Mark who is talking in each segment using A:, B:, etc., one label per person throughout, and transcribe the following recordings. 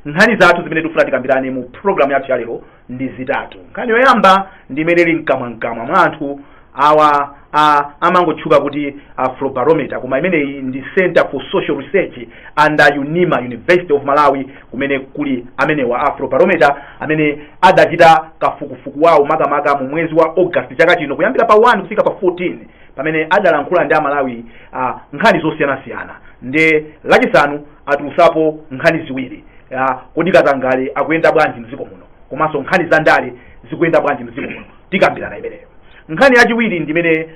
A: nkhani zathu zimene tikufuna tikambirane mu program yathu ya lero ndi zitatu. Nkhani yoyamba ndi imene ili mkamwa mwa anthu awa amangotchuka kuti Afrobarometer, koma imeneyi ndi Center for Social Research under UNIMA, University of Malawi, kumene kuli amene wa Afrobarometer amene adachita kafukufuku wawo makamaka mu mwezi wa August chaka chino kuyambira pa 1 kufika pa 14 pamene adalankhula ndi Amalawi nkhani zosiyanasiyana. Ndi lachisanu atulusapo nkhani ziwiri, kodi katangale akuyenda bwanji mdziko muno, komanso nkhani za ndale zikuyenda bwanji mdziko muno, tikambirana imeneyo. Nkhani yachiwiri ndi imene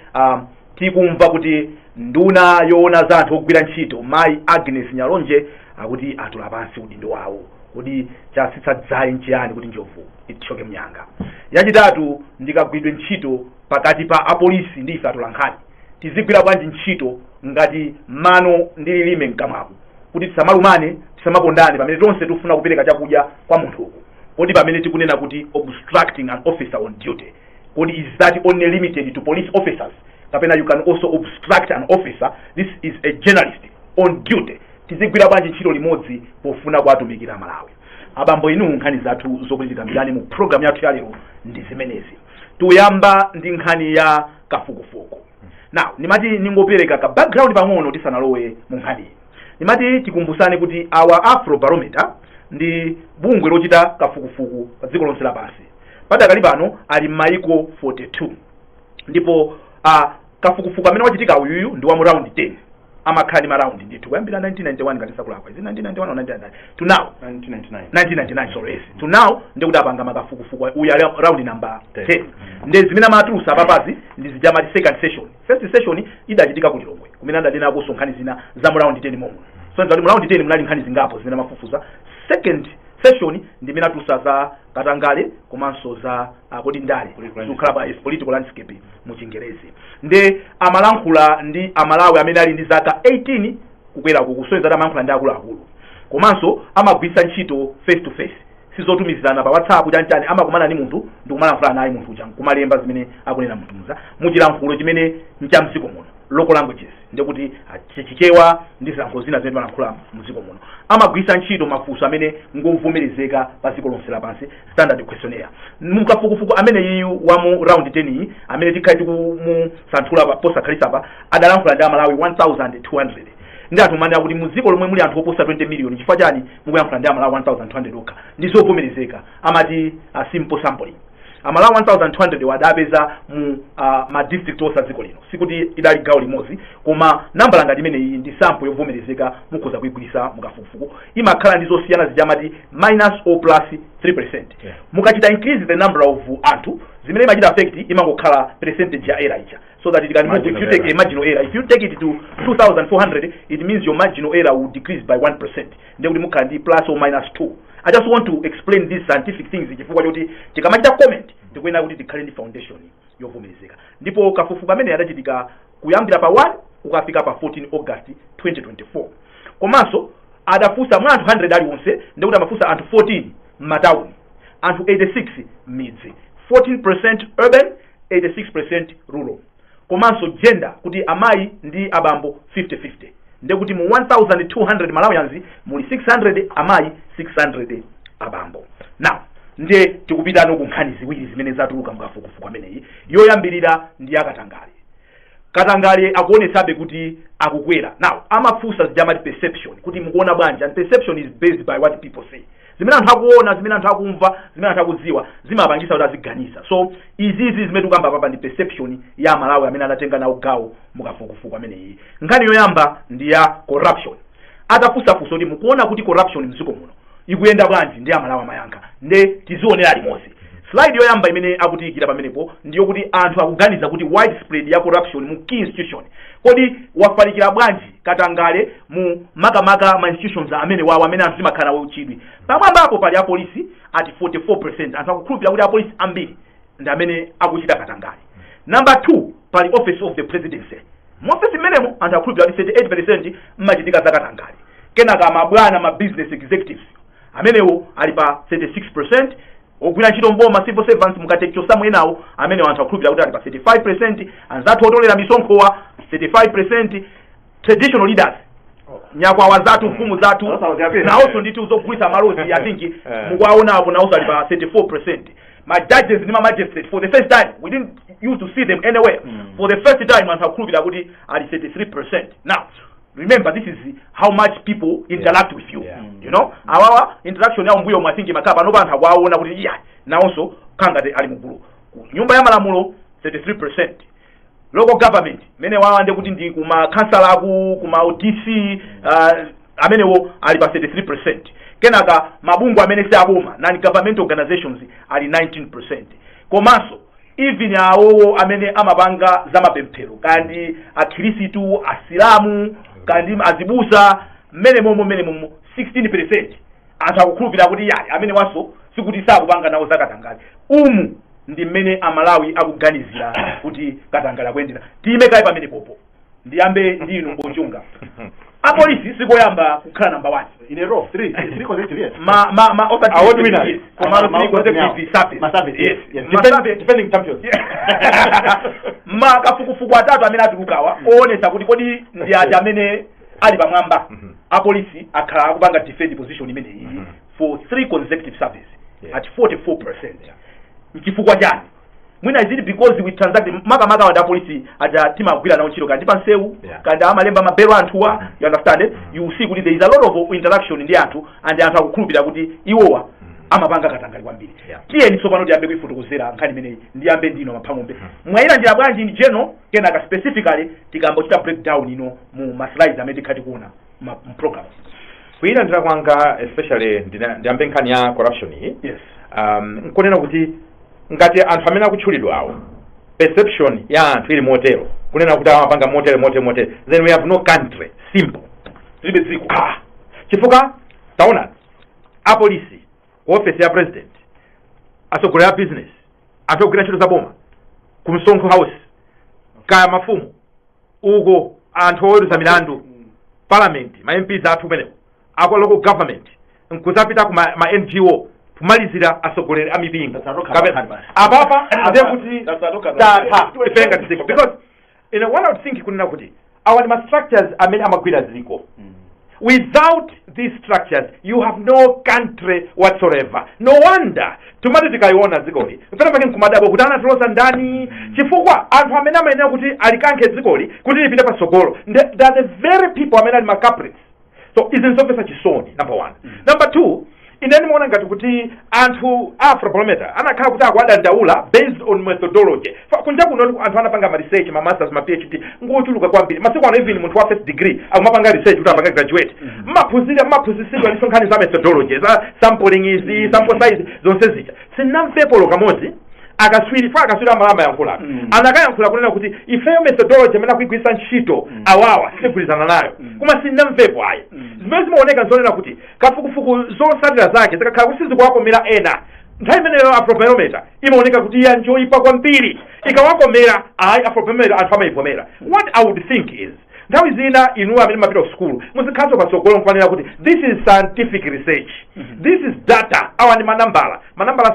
A: tikumva kuti nduna yoona za anthu ogwira ntchito Mayi Agnes Nyalonje akuti atula pansi udindo wawo, kodi chasitsa dzali nchiyani kuti njovu itichoke mnyanga. Yachitatu ndikagwidwe ntchito pakati pa apolisi ndi ife atolankhani, tizigwira bwanji ntchito ngati mano ndi lilime mkamwako, kuti tisamalumane tisamapondane pamene tonse tufuna kupereka chakudya kwa munthu uku. Kodi pamene tikunena kuti obstructing an officer on duty, kodi is that only limited to police officers? Kapena you can also obstruct an officer. This is a journalist on duty. Tizigwira bwanji ntchito limodzi pofuna kwatumikira Malawi. Abambo inu nkhani zathu zokuti tikambirane mu program yathu ya lero ndi zimenezi. Tuyamba ndi nkhani ya kafukufuku. Now, nimati ningopereka ka background pang'ono tisanalowe mu nkhani. Nimati tikumbusane kuti our Afrobarometer ndi bungwe lochita kafukufuku pa dziko lonse lapansi. Padakali pano ali maiko 42. Ndipo kafukufuku amene wachitika uyuyu ndi wa mu round 10. Amakhani ma round ndithu kuyambira 1991 ngati sakulapa. Is 1991 or 1999? To now 1999 sorry. Yes. To now ndikuti apanga makafukufuku uya round number 10. Ndi zimene amatulusa papazi ndi zijama di second session. First session idachitika ku Lilongwe. Kumene ndadena kuso nkhani zina za mu round 10 momwe. So ndi mu round 10 mnali nkhani zingapo zimene mafufuza. Second session ndi mina tusa za katangale komanso za kodi ndale zukhala is political landscape mu Chingerezi. Ndi amalankhula ndi Amalawi amene ali ndi zaka 18 kukwera kukusweza amalankhula ndi akulu. Komanso amagwisa ntchito face to face. Sizotumizana pa WhatsApp chanchani amakumana ni munthu ndi kumalankhula naye munthu changu kumalemba zimene akunena munthuza muchilankhulo chimene ncha mdziko muno, local languages, ndikuti chichewa ndi zilankhulo zina zimene alankhula mdziko muno. Amagwisa ntchito mafunso amene ngovomerezeka pa dziko lonse lapansi, standard questionnaire. Mukafukufuku amene yiyu wa mu round 10 iyi amene tikhaiti mu santhula pa posa khalisapa adalankhula ndi Amalawi 1200. Ndi atumanda kuti muziko lomwe muli anthu oposa 20 million chifukwa chani mukuyankhula ndi Amalawi 1200 okha. Ndizovomerezeka amati simple sampling. Amalawi 1200 wadapeza mu ma district osa dziko lino. Sikuti idali gawo limodzi, koma nambala ngati imene iyi ndi sample yovomerezeka mukhoza kuigwirisa mukafukufuku. Imakhala ndi zosiyana zijamati minus or plus 3%. Mukachita increase the number of anthu zimene imachita affect imangokhala percentage ya error icha. So that it can move. If you take a marginal error, if you take it to 2,400, it means your marginal error will decrease by 1%. Then we can be plus or minus 2. I just want to explain these scientific things. If you want to comment, the way now the current foundation yovomerezeka. Ndipo kafukufuku amene adachitika kuyambira pa 1 ukafika pa 14 August 2024. Komanso adafusa mwa anthu 100 ali onse ndikuti amafusa anthu 14 m'matauni, anthu 86 midzi, 14% urban, 86% rural. Komanso gender kuti amayi ndi abambo 50-50. Ndekuti mu 1200 Malawians muli 600 amayi 600 abambo. Now ndiye tikupita no kunkhani ziwiri zimene zatuluka mukafukufuku ameneyi. Yoyambirira ndi yakatangale. Katangale akuonesabe kuti akukwera. Now amafusa zijamati perception kuti mukuona bwanji, and perception is based by what people say. Zimene anthu akuona, zimene anthu akumva, zimene anthu akudziwa zimapangisa kuti aziganiza. So izi zimene tukamba papa ndi perception ya Malawi amene anatenga nawo gawo mukafukufuku ameneyi. Nkhani yoyamba ndi ya corruption. Atafusa fuso ndi mukuona kuti corruption mdziko muno ikuyenda bwanji ndi Amalawi amayankha. Nde tizionera limodzi. Slide yoyamba imene akutikira pamenepo ndiyo kuti anthu akuganiza kuti widespread ya corruption mu key institution. Kodi wafalikira bwanji katangale mu makamaka ma institutions amene wawo amene anthu zimakhala uchidwi. Pamwamba apo pali apolisi ati 44%. Anthu akukhulupirira kuti apolisi ambiri ndi amene akuchita katangale. Number 2 pali office of the presidency. Mu office menemo anthu akukhulupirira kuti 78% mmachitika za katangale. Kenaka mabwana ma business executives amenewo ali pa 36%. Ogwira ntchito mboma civil servants mukatecho samwe nawo amene anthu akukhulupirira kuti ali pa 35%, anzathu otolera misonkho wa 35%, traditional leaders nyakwawa zathu mfumu zathu naonso ndithu zogulitsa malozi I think mukwaona apo naonso ali pa 34%. My judges and my magistrates, for the first time, we didn't used to see them anywhere. For the first time, and have proved that we are 33%. Now, remember, this is how much people interact with you. You know, our interaction now, we are thinking, Makaba, no one have now also, Kanga de Alimuguru. Nyumba ya Malamulo, 33%. Local government, many one they wouldn't do kuma Kansalagu, kuma OTC, amenewo ali pa 33%. Kenaga mabungu amenese aboma non-government organizations ali 19%. Komanso even awo amene amabanga zamapemphero kandi akhirisitu asilamu kandi azibusa mene momo 16% atakukhulupirira kuti yali amene waso sikuti sakupanga nawo zakatangali ndi mmene amalawi akuganizira kuti katangala kwendera tiimekayi pamene popo ndiyambe ndinu Mbonjunga. Apolisi sikoyamba kukhala number 1
B: in a row 3 consecutive years
A: award winners
B: defending champions
A: kafukufuku atatu amene atulukawa oonesa kuti kodi ndi ati amene ali pamwamba apolisi akhala akupanga defend position imene iyi for 3 consecutive service at 44%. Chifukwa chani mwina is it because we transact maka wa police aja tima gwira na uchiro kandi pansewu kandi amalemba mabelo anthuwa you understand it? You see kuti there is a lot of interaction ndi anthu and anthu akukhulupirira kuti iwowa amapanga katangali kwambiri. Tiye ni tsopano ndiyambe kuifutukuzera nkhani imene ndiyambe ndino maphamombe mwayira njira bwanji in general kenaka specifically tikambochita breakdown ino mu slides amene tikati kuona mu program
B: kuira ndira kwanga especially ndiyambe nkhani ya corruption hii. Nkonena kuti ngati anthu amene akutchulidwa awo perception ya anthu ili motero kunena kuti amapanga motere then we have no country simple zibe dziko chifukwa taona apolisi office ya president asogolera business atogwira ntchito zaboma ku msonkho house kaya mafumu uko anthu oweruza milandu parliament ma MPs athu kumeneko ako local government nkuzapita ku ma NGO kumalizira asogolere amipingo ababa ade kuti ifenga dziko because in one I would think kunena kuti our structures amene amagwira dziko without these structures you have no country whatsoever. No wonder tumati tikaiona dzikoli mpena pake nkumadabo kuti anatilosa ndani chifukwa anthu amene amayenera kuti alikankhe dzikoli kuti lipite pasogolo they are the very people amene ali macaprice. So izinzomvetsa chisoni number 1. Number 2, ineni muona ngati kuti anthu Afrobarometer anakhala kuti akwadandaula based on methodology. Kunja kuno anthu anapanga ma research ma masters ma PhD ngochuluka kwambiri masiku ano even munthu wa first degree akumapanga research kuti apanga graduate maphunzisidwa ndi nkhani za methodology za sampling izi sample size zonse zija sinamvepo kamodzi akaswiri amalamba yankhula anakayankhula kunena kuti ifeyo methodology amene akuigwisa ntchito awawa sigwirizana nayo koma sinamvepo ayi zimene zimaoneka nzonena kuti kafukufuku zosatira zake zikakhala kuti sizikuwakomera ena nthawi imeneyo Afrobarometer imaoneka kuti iya njoyipa kwambiri ikawakomera ayi Afrobarometer anthu amayivomera. What I would think is nthawi zina inu amene mapita ku school muzikhaso pasogolo nkufanira kuti this is scientific research this is data awa ndi manambala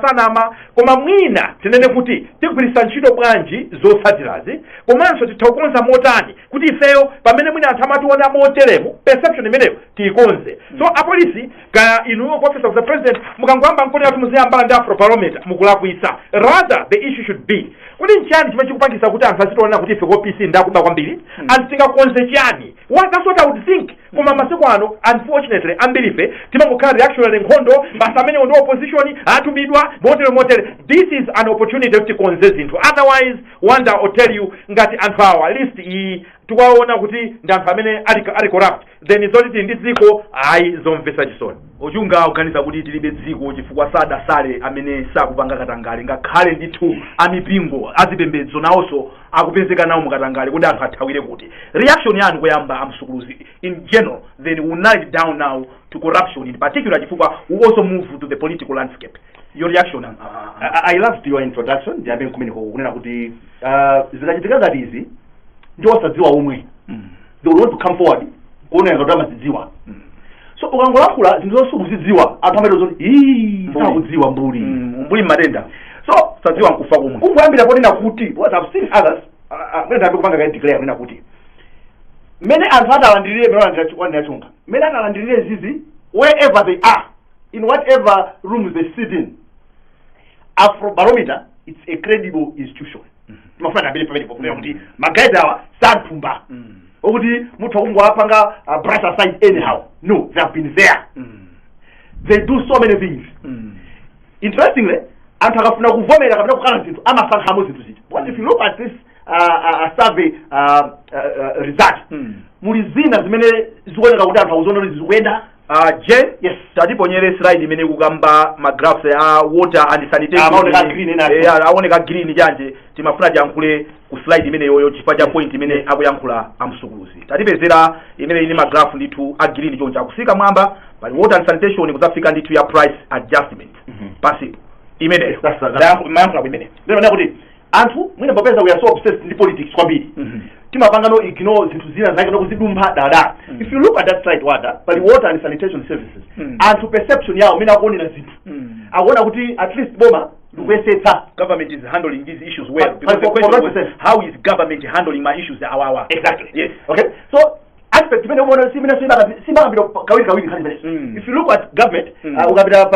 B: sanama koma mwina tinene kuti tigwirisa ntchito bwanji zotsatirazi komanso titaukonza motani kuti ifeyo pamene mwina anthu amationa moteremo perception imeneyo tiikonze. So apolisi kaya inu office of the president mukangoyamba nkonera kuti muziyambala ndi Afrobarometer mukulakwisa. Rather the issue should be kuti nchani chimene chikupangisa kuti anthu asitiona kuti ife kopc ndakuba kwambiri and tingakonze chani. That's what I would think. Koma masiku ano unfortunately ambirife timangokhala reactionary nkhondo basa amene ndi opposition atubidwa motere. This is an opportunity to konze zinthu. Otherwise wonder or tell you ngati anthu awa list iyi tuwaona kuti ndi anthu amene ali corrupt then izoti ndi dziko ayi zomvesa chisoni.
A: Ojunga uganiza kuti tilibe dziko chifukwa sadasale amene sakupanga katangale ngakhale ndithu amipingo azipembedzo nawonso akupezeka nawo mukatangale kuti anthu athawire kuti. Reaction yanu koyamba amsukuluzi in general then we narrow down now to corruption in particular chifukwa we also move to the political landscape. Your reaction
C: I loved your introduction ndiambe nkumeneko kunena kuti zikachitika ngati izi ndi osadziwa omwe they will want to come forward kuona ngati amadziwa. So ukangolankhula zinthu zosukuzidziwa anthu amene zoti sakudziwa mbuli matenda so sadziwa nkufa komwe kunguyambira ponena kuti what I've seen others when I kupanga ka declare kunena kuti mene anthu atalandirire chunga mene atalandirire zizi wherever they are in whatever rooms they sit in. Afrobarometer, it's a credible institution. Mafana abili pamene pofunira kuti magaida awa santhumba okuti muthu akungwapanga brighter side anyhow. No, they have been there. They do so many things. Interestingly, anthu akafuna kuvomera kapena kukana zinthu amasankhamo zinthu ziti. But if you look at this survey result, muli zina zimene zikuoneka kuti anthu akuzoona kuti zikuyenda.
A: Jen, yes. Tatiponyere slide imene kukamba magraphs water and sanitation. Aoneka green janje. Timafuna jankule ku slide imene yoyo chipaja point imene akuyankhula amsukuluzi. Tatipezera imene ini magraph nditu a green choncha kusika mwamba, but water and sanitation kuzafika nditu ya price adjustment. Passive. Imene. Mayankhula imene.
C: Ndio kuti anthu mwina popeza we are so obsessed with politics kwambiri. Timapangano ignore zinthu zina zake nokuzidumba dada. If you look at that slide water and sanitation services, anthu perception yawo mina kuonera zinthu. Akuona kuti at least boma lukuyesetsa
A: government is handling these issues well. Because the question was, how is government handling my issues our?
C: Exactly.
A: Yes.
C: Okay. So aspect imene umeona simba kawiri kali. If you look at government, ukapita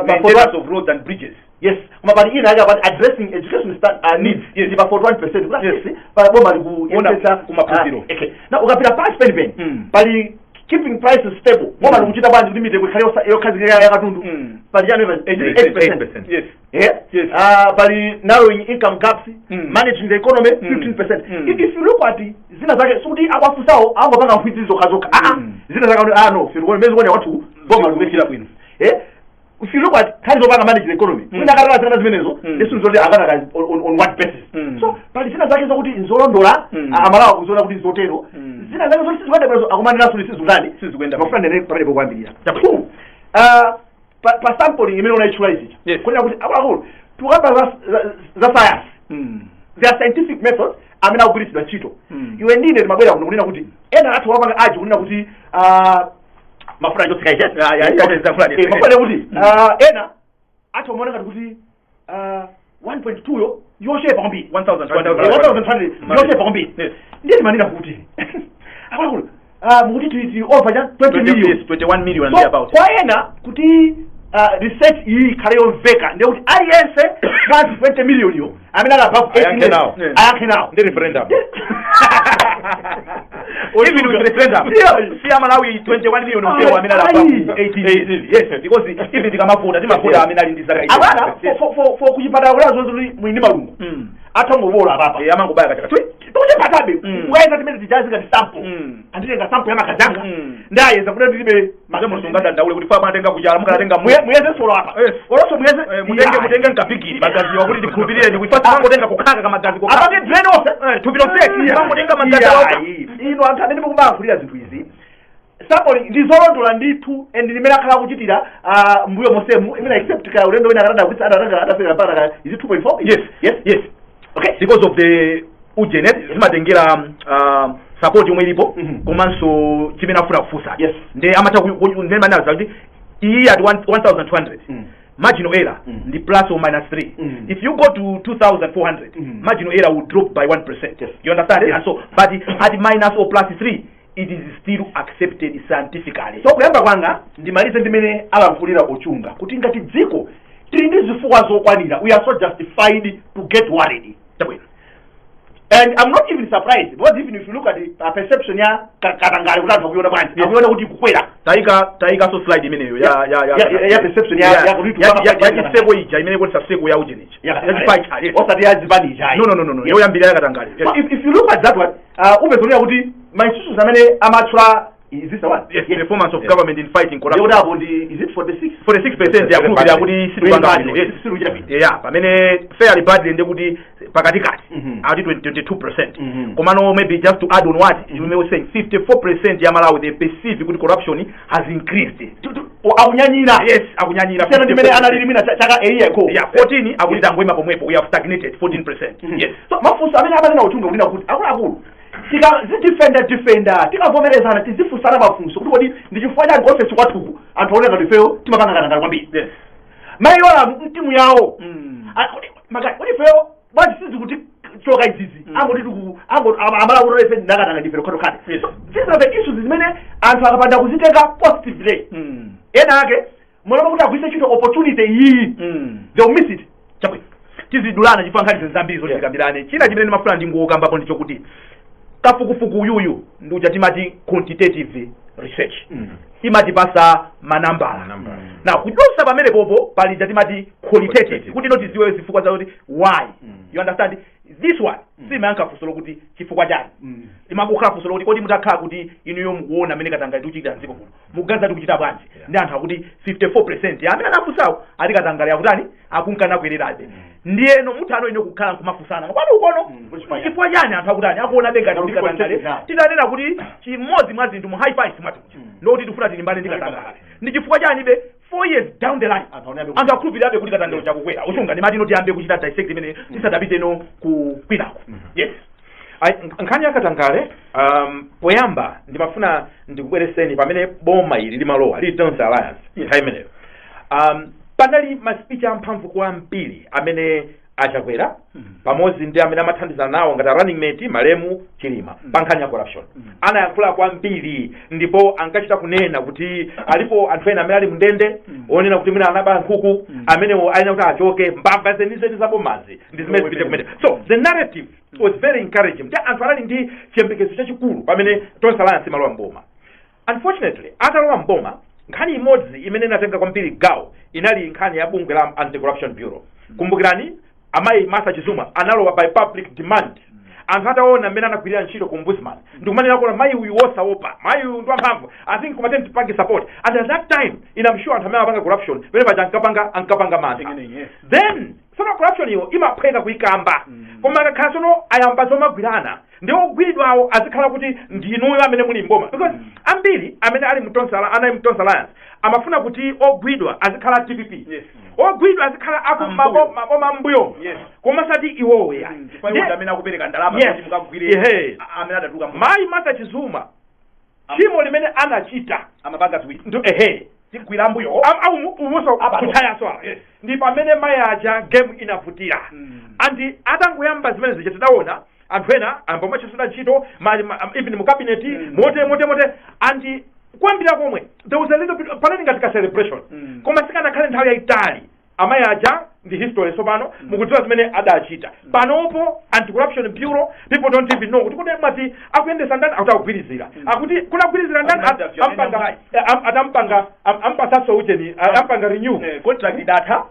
A: maintenance of roads and bridges.
C: Yes, mabali ina about addressing education needs. Yes, about 41%. Yes, but boma liku
A: kumapuziro.
C: Okay. Now ukapita price spending, bali keeping prices stable. Boma likuchita bandi limit kukhale yo kazi ya katundu. Bali jana 88%.
A: Yes.
C: Yes. Bali narrowing income gaps, managing the economy 15%. If you look at it, zina zake sudi abafusao angopanga mfitizo kazoka. Zina zake no, sirikoni mezi wone watu boma lumekila bwino. If you look at how to manage the economy, we not going to this is only on what basis. So, but it's not like in Zolondola, Amara, Zola, Zotero. This is what the friend and probably 1 million. But sampling, you may naturalize it. Yes, to the science, their scientific methods. I mean, how good is the Chito? You needed my way of Nuna, and that's what I do. Mafuna jo sikaje mafuna kuti ena acho mona kuti 1.2 yo shape pombi 1200 yo shape pombi ndiye manina kuti akulu muti tu over ja 20 million
A: 21 million and about
C: kwa ena kuti research hii kariyo veka ndio kuti aliyense plus 20 million yo amina above 8 million ayake now
B: the referendum
A: even with referendum see Malawi 21 million upewa amina above 18 yes because even tikamafuta timafuta amina lindiza kaita
C: abana for kujipata kulazo mwini malungu atangobola papa
A: amangobaya katika
C: tuje patabe weza timene tijazi ka sample andile ka sample yama kazanga ndaye za kuti ndibe
A: mazemo sunganda ndaule kuti fama atenga kujala mukalatenga
C: muyeze solo hapa oloso muyeze
A: mutenge nkapikiri magazi wakuti tikupirire ni kuifata mango tenga kukaka kama magazi kokaka
C: abage drain
A: tupiro seki mango tenga magazi wako
C: ino antane ndipo kumafurira zinthu izi sample ndizolondola ndithu and ndimene akhala kuchitira mbuyo mosemu imene accept ka ulendo wina akarada kuti adafika para is it 2.4
A: yes okay because of the ujenet zimatengera support yomwe ilipo komanso chimene afuna kufusa ndi amata ndi manaza kuti iyi at 1200 marginal error ndi plus or minus 3 if you go to 2400 marginal error will drop by 1%. You understand? And so but at minus or plus 3 it is still accepted scientifically.
C: So kuyamba kwanga ndimalize ndimene alamfulira ochunga kuti ngati dziko tili ndi zifukwa zokwanira we are so justified to get worried. And I'm not even surprised because even if you look at the perception ya katangale kutantha kuona bwanji akuona kuti kukwera
A: taika so slide imeneyo
C: ya perception ya kuti
A: ya sebo ija imene kuti sebo ya ujeneji
C: ya fight osati ya zibani ija
A: no yo yambira ya katangale.
C: If you look at that one ubezonia kuti my institutions amene amatchula is this the one?
A: Yes, performance of government in fighting corruption.
C: Is it 46%
A: ya kuti ya kuti sitwanga yeah pamene fairly badly ndi kuti pakatikati ati 22%. Komano maybe just to add on what you may say 54% ya Malawi they perceive kuti corruption has increased.
C: Akunyanyira.
A: Yes, akunyanyira.
C: Sema ndimene analimina chaka area ko.
A: Yeah, 14 akuita ngoima pomwepo we have stagnated 14%. Yes.
C: So mafusa amene abalina uchunga kulina kuti akulu defender tikavomerezana tizifusana mafunso kuti kodi ndichifanya ngofesi kwathu anthu aoneka ndifeyo timakangana kwambiri. Yes. Mayiwa mtimu yawo. Kodi feyo bwanji sizi kuti choka izizi angoti amala kuti ife ndakatanga different kotokane these are the issues zimene anthu akapanda kuzitenga positively ena ake mwana kuti agwise chito opportunity iyi they will miss it
A: chabwe tizidulana chifankhani zambiri zotikambirane china chimene ndimafuna ndingokambapo ndicho kuti kafukufuku uyuyu ndiuja timati quantitative research imatipasa manambala na kudosa pamene popo pali timati qualitative kuti notiziwe zifukwa zakuti why you understand this one simayankha funso lokuti chifukwa chani imakukhala funso lokuti kodi mutakhala kuti inuyo mukuona amene katanga ndikuchitira mdziko muno mukuganiza tikuchita bwanji ndi anthu akuti 54% amene anafunsawo ati katanga yakutani akunkana kuyererabe ndiyeno muthano ino kukhala nkumafusana kwani ukono chifukwa chani anthu akutani akuona benga kuti katangale titanena kuti chimodzi mwa zinthu mu high five mwati ndoti tifuna tilimbane ndi katangale ndi chifukwa chani be 4 years down the line anthu akhulupirirabe kuti katangale chakukwera usunga ndimati ino tiyambe kuchita dissect imene tisadapite no kwinako yes
B: nkhani yakatangale poyamba ndimafuna ndikubwereseni pamene boma ili limalowa Returns Alliance nthawi imeneyo panali maspeech amphamvu kwambiri amene achakwera pamodzi ndi amene amathandizana nawo ngati running mate Malemu Chilima pa nkhani ya corruption anayankhula kwambiri ndipo ankachita kunena kuti alipo anthu ena amene ali mndende onena kuti mwina anaba nkhuku amenewo ayina kuti achoke mbava zenizeni zabomazi ndi zimene zipite kumene so the narrative was very encouraging ndi anthu anali ndi chiyembekezo chachikulu pamene Returns Alliance imalowa mboma. Unfortunately atalowa mboma nkhani imodzi imene inatenga kwambiri gawo inali nkhani ya bungwe la Anti-Corruption Bureau. Kumbukirani amayi Martha Chizuma analowa by public demand anthu ataona mmene anagwirira ntchito ku ombudsman ndikumanena kuti mayi uyu wosaopa mayi uyu ndi wamphamvu I think kumatenti tipange support and at that time inamsure anthu amene apanga corruption pene paja ankapanga mantha then sono corruption iyo imaphweka kuikamba koma kakhala sono ayamba zomagwirana ndi ogwiridwawo azikhala kuti ndinuyo amene muli mboma because ambiri amene ali mu Returns Alliance amafuna kuti ogwidwa azikhala TPP ogwidwa azikhala akuma mbuyo koma sati iwowe ya
A: amene akupereka ndalama kuti mukagwire amene adatuka
B: mayi Martha Chizuma chimo limene anachita
A: amapanga tuwi
B: ndo
A: tigwira mbuyo
B: umuso kutaya swala ndi pamene mayi aja game inavutira andi atangoyamba zimene zija tidaona anthu ena ambomwe chisida ntchito even mu cabinet mote andi kwambira komwe there was a little bit panani katika celebration koma sikanakhale nthawi yaitali amayi aja ndi history sopano mukudziwa zimene adachita panopo Anti-Corruption Bureau people don't even know kuti kuti mati akuyendesa ndani akutagwirizira akuti kunagwirizira ndani ampasaso ucheni ampanga renew
A: contract data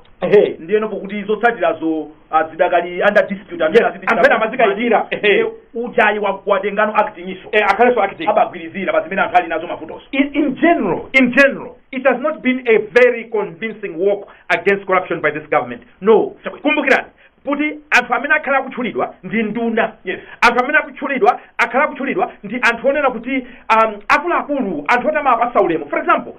A: ndiyeno pokuti zotsatirazo zidakali under dispute
B: amene amazikayidira
A: ujayi wakwatengano acting iso
B: akhaleso acting
A: abagwirizira pazimene anthu ali nazo mavutoso
B: in general it has not been a very convincing walk against corruption by this government no kumbukirani kuti anthu amene akhala akutchulidwa ndi nduna anthu amene akhala akutchulidwa ndi anthu onena kuti akuluakulu anthu oti amapasa ulemu for example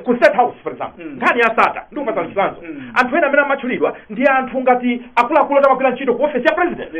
B: ku State House for example nkhani ya SATA ndi kupasa mchisanzo anthu ena amene amatchulidwa ndi anthu ngati akuluakulu oti amagwira ntchito ku office ya president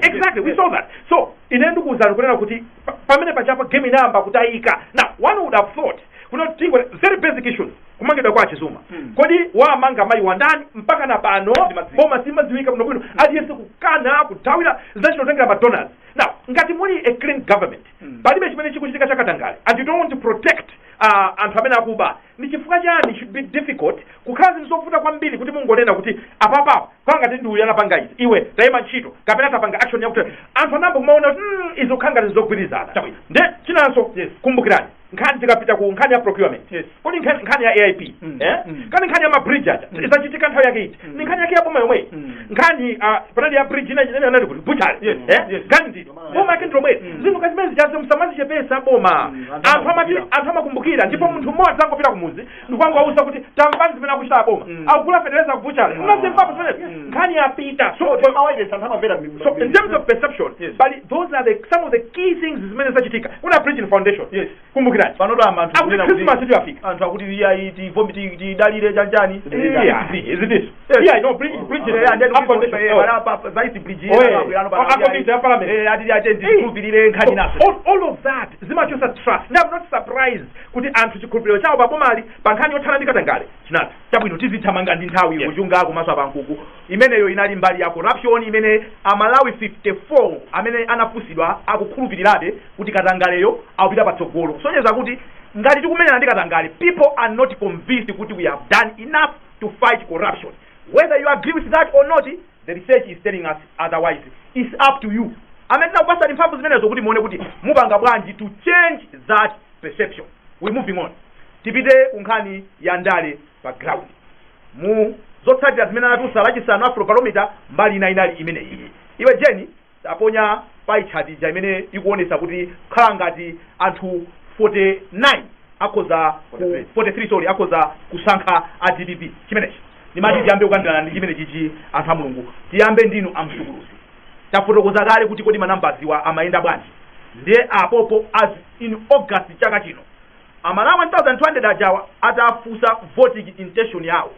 B: exactly we saw that so ine ndikuwuzani kunena kuti pamene pachapa game inayamba kutayika now one would have thought kunotingwa very basic issues kumangidwa kwa Chizuma kodi wamanga mayi wandani mpaka na pano boma simadziwika muno bwino aliyense kukana kutawira zachinotengera McDonald's now ngati muli a clean government palibe chimene chikuchitika chakatangale and you don't want to protect anthu amene akuba ndi chifukwa chani should be difficult kukhala zinthu zovuta kwambiri kuti mungonena kuti apapa kwanga ndi uyu anapanga izi iwe tayima ntchito kapena tapanga action yakuti anthu anambo kumaona kuti izo khanga zizogwirizana nde chinanso kumbukirani nkhani tikapita ku nkhani ya procurement kodi nkhani ya AIP kani nkhani ya mabridge aja isachitika nthawi yake iti ni nkhani yake ya boma yomwe nkhani panali ya bridge inanali kuti butchari nkhani ndito boma yake ndilomwe zinthu kazimene zichazo msamazichepesa boma anthu amakumbukira ndipo munthu mmodzi angopita kumuzi ndikwangu awusa kuti tamvani zimene akuchita boma akugula fertilizer ku butchari unazimvapo zimene nkhani yapita so in terms of perception but those are some of the key things zimene zachitika kuna bridge foundation kumbukira kumbukirani
A: panoto anthu
B: akuti Christmas ndiyo afika
A: anthu akuti iya ti dalire chanjani
B: is it this yeah no bridge
A: zaisi bridge
B: all of that zimachosa trust. I'm not surprised kuti anthu chikhulupiriro chawo pabomali pankhani yothana ndi katangale chinati
A: chabwino tizithamanga ndi nthawi kuchunga kumaso pankuku imeneyo inali mbali ya corruption imene amalawi 54 amene anafusidwa akukhulupirirabe kuti katangaleyo akupita patsogolo kusonyeza kuti ngati tikumenyana ndi katangale people are not convinced kuti we have done enough to fight corruption. Whether you agree with that or not, the research is telling us otherwise. It's up to you. Amene nakupasa mphamvu zimenezo kuti muone kuti mupanga bwanji to change that perception. We moving on. Tipite kunkhani ya ndale pa ground. Mu zotsatira zimene anatusa lachisanu Afrobarometer mbali inali imene iyi. Iwe Jenny aponya pie chart ja imene ikuonesa kuti khala ngati anthu 49 akoza 43 sorry akoza kusankha a DPP chimenechi. Nimati tiyambe kukandana ndi chimene chichi anthu a Mulungu. Tiyambe ndinu amsukuluzi. Tafotokoza kale kuti kodi manambers wa amaenda bwanji. Ndiye apopo as in August chaka chino. Amalawi 1200 ajawa atafusa voting intention yawo.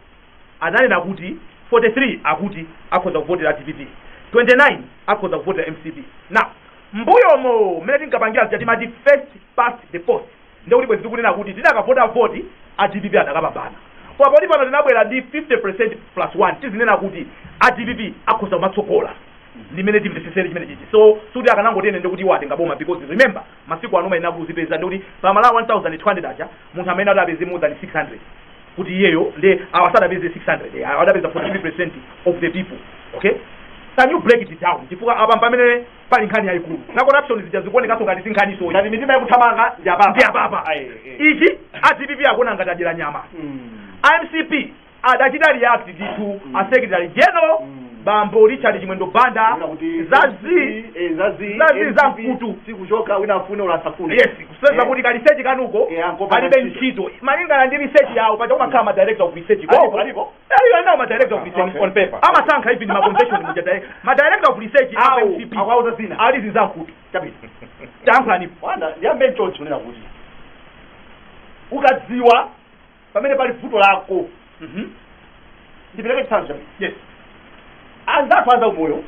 A: Ananena kuti 43 akuti akoza kuvotera DPP. 29 akoza kuvotera MCP. Now, mbuyomo mmene tinkapangira chatimati first past the post. Ndiye kuti bwezi kunena kuti tinakavota voti a DPP atakapambana. Kwa poti pano tinabwera ndi 50% plus 1 tizinena kuti a DPP akoza kumatsogola. Limene timvesesere chimene chichi. So suti akanangotene ndikuti watenga boma because remember masiku anoma inakuzipeza ndikuti pamalawi 1200 aja munthu amene adapeze more than 600 kuti iyeyo nde awasadapeze 600 awadapeza 43% of the people. Okay, can you break it down chifukwa apa pamene pali nkhani yayikulu na corruption zijazikuonekaso ngati sinkhani so
C: ngati mitima yakuthamanga ndi
A: apapa ichi a DPP akuna ngati adyera nyama. MCP adachita react to a secretary general Bambo Richard Chimwendo Banda zazi za mkutu
C: sikuchoka wina afune ulasafune.
A: Yes, kusema kuti ka research kanuko alibe ntchito malingana ndi research yawo paja umakhala director of research
C: alipo
A: na ma director of research on paper amasankha even ma convention mujata ma director of research MCP
C: awauza zina
A: alizi za mkutu
C: kabisa
A: tankla ni
C: bwana yambe nchonchi kunena kuti ukadziwa pamene pali vuto lako ndipeleke chitsanzo.
A: Yes,
C: anzathu umoyo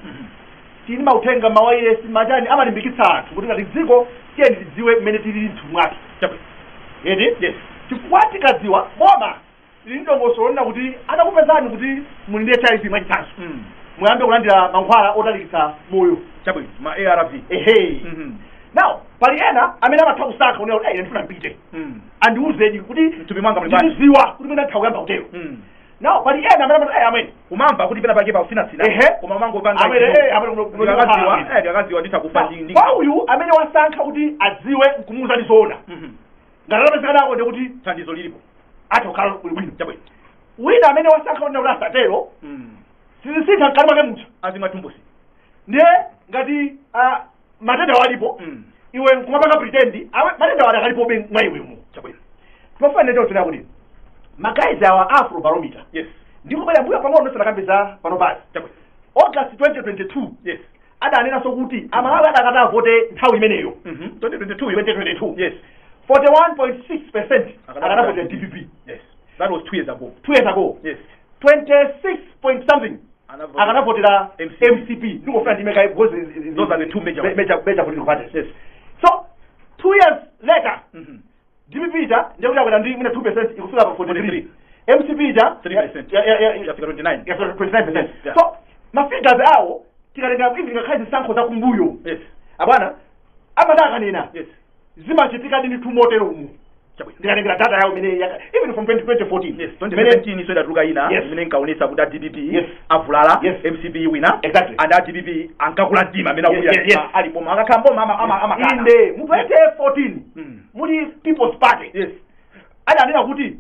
C: tini mautenga mawaye majani amalimbikitsa anthu kuti ngati dziko tiye ndidziwe mmene tili nthu mwake yedi.
A: Yes,
C: chikwati kadziwa boma lindongoso lona kuti anakupezani kuti muli ndi HIV mwachitsanzo muyambe kulandira mankhwala otalikitsa moyo
A: chabwino ma ARV.
C: Now pali ena amene amatha kusankha unena kuti ndifuna mpite andiuzeni kuti
A: mtupi mwanga mlibali
C: ndidziwa kuti mwina nthawi yamba kutero. Now pali ena amene
A: umamba kuti pena pake pa usina koma mango panga akaziwa nditakufa ndi
C: kwa uyu amene wasankha kuti adziwe kumuuza ndi zoona ngatalapezeka nako ndi kuti
A: thandizo lilipo
C: atokhala bwino chabwino. Wina amene wasankha kuti asatero sizisintha mkati mwake munthu
A: azimatumbusi
C: ndiye ngati matenda walipo iwe nkumapanga pretend matenda wali akalipo mwa iwemo
A: chabwino.
C: Timafanira ndio tunena kuti magayizi awa Afrobarometer.
A: Yes,
C: ndiko bali ambuya pang'ono sinakambeza pano pali
A: chabwino.
C: August 2022.
A: Yes,
C: adanena sokuti amalawi akakata vote nthawi imeneyo
A: 2022. Yes,
C: 41.6% akakata vote DPP.
A: Yes, that was 2 years ago.
C: 2 years ago.
A: Yes,
C: 26 point something akakata vote la MCP. Ndiko funa ndimeka because
A: those are the two major
C: political parties.
A: Yes,
C: so 2 years later DPP ja ndio kwenda ndi 2% ikufika pa 43. MCP ja
A: 3%.
C: ya 29%. So mafigures awo tikalenga hivi ngakhazi sankho za kumbuyo.
A: Yes,
C: abana amadaka nena.
A: Yes,
C: zimachitika ndi tumotero umu ndikalenga data yawo imene even from 2014.
A: Yes, 2017 so datuluka ina imene nkaonesa kuti DPP avulala MCP wina and DPP ankakula mtima amene akuya alipo akakhambo ama
C: inde mu 2014 muli People's Party.
A: Yes,
C: adanena kuti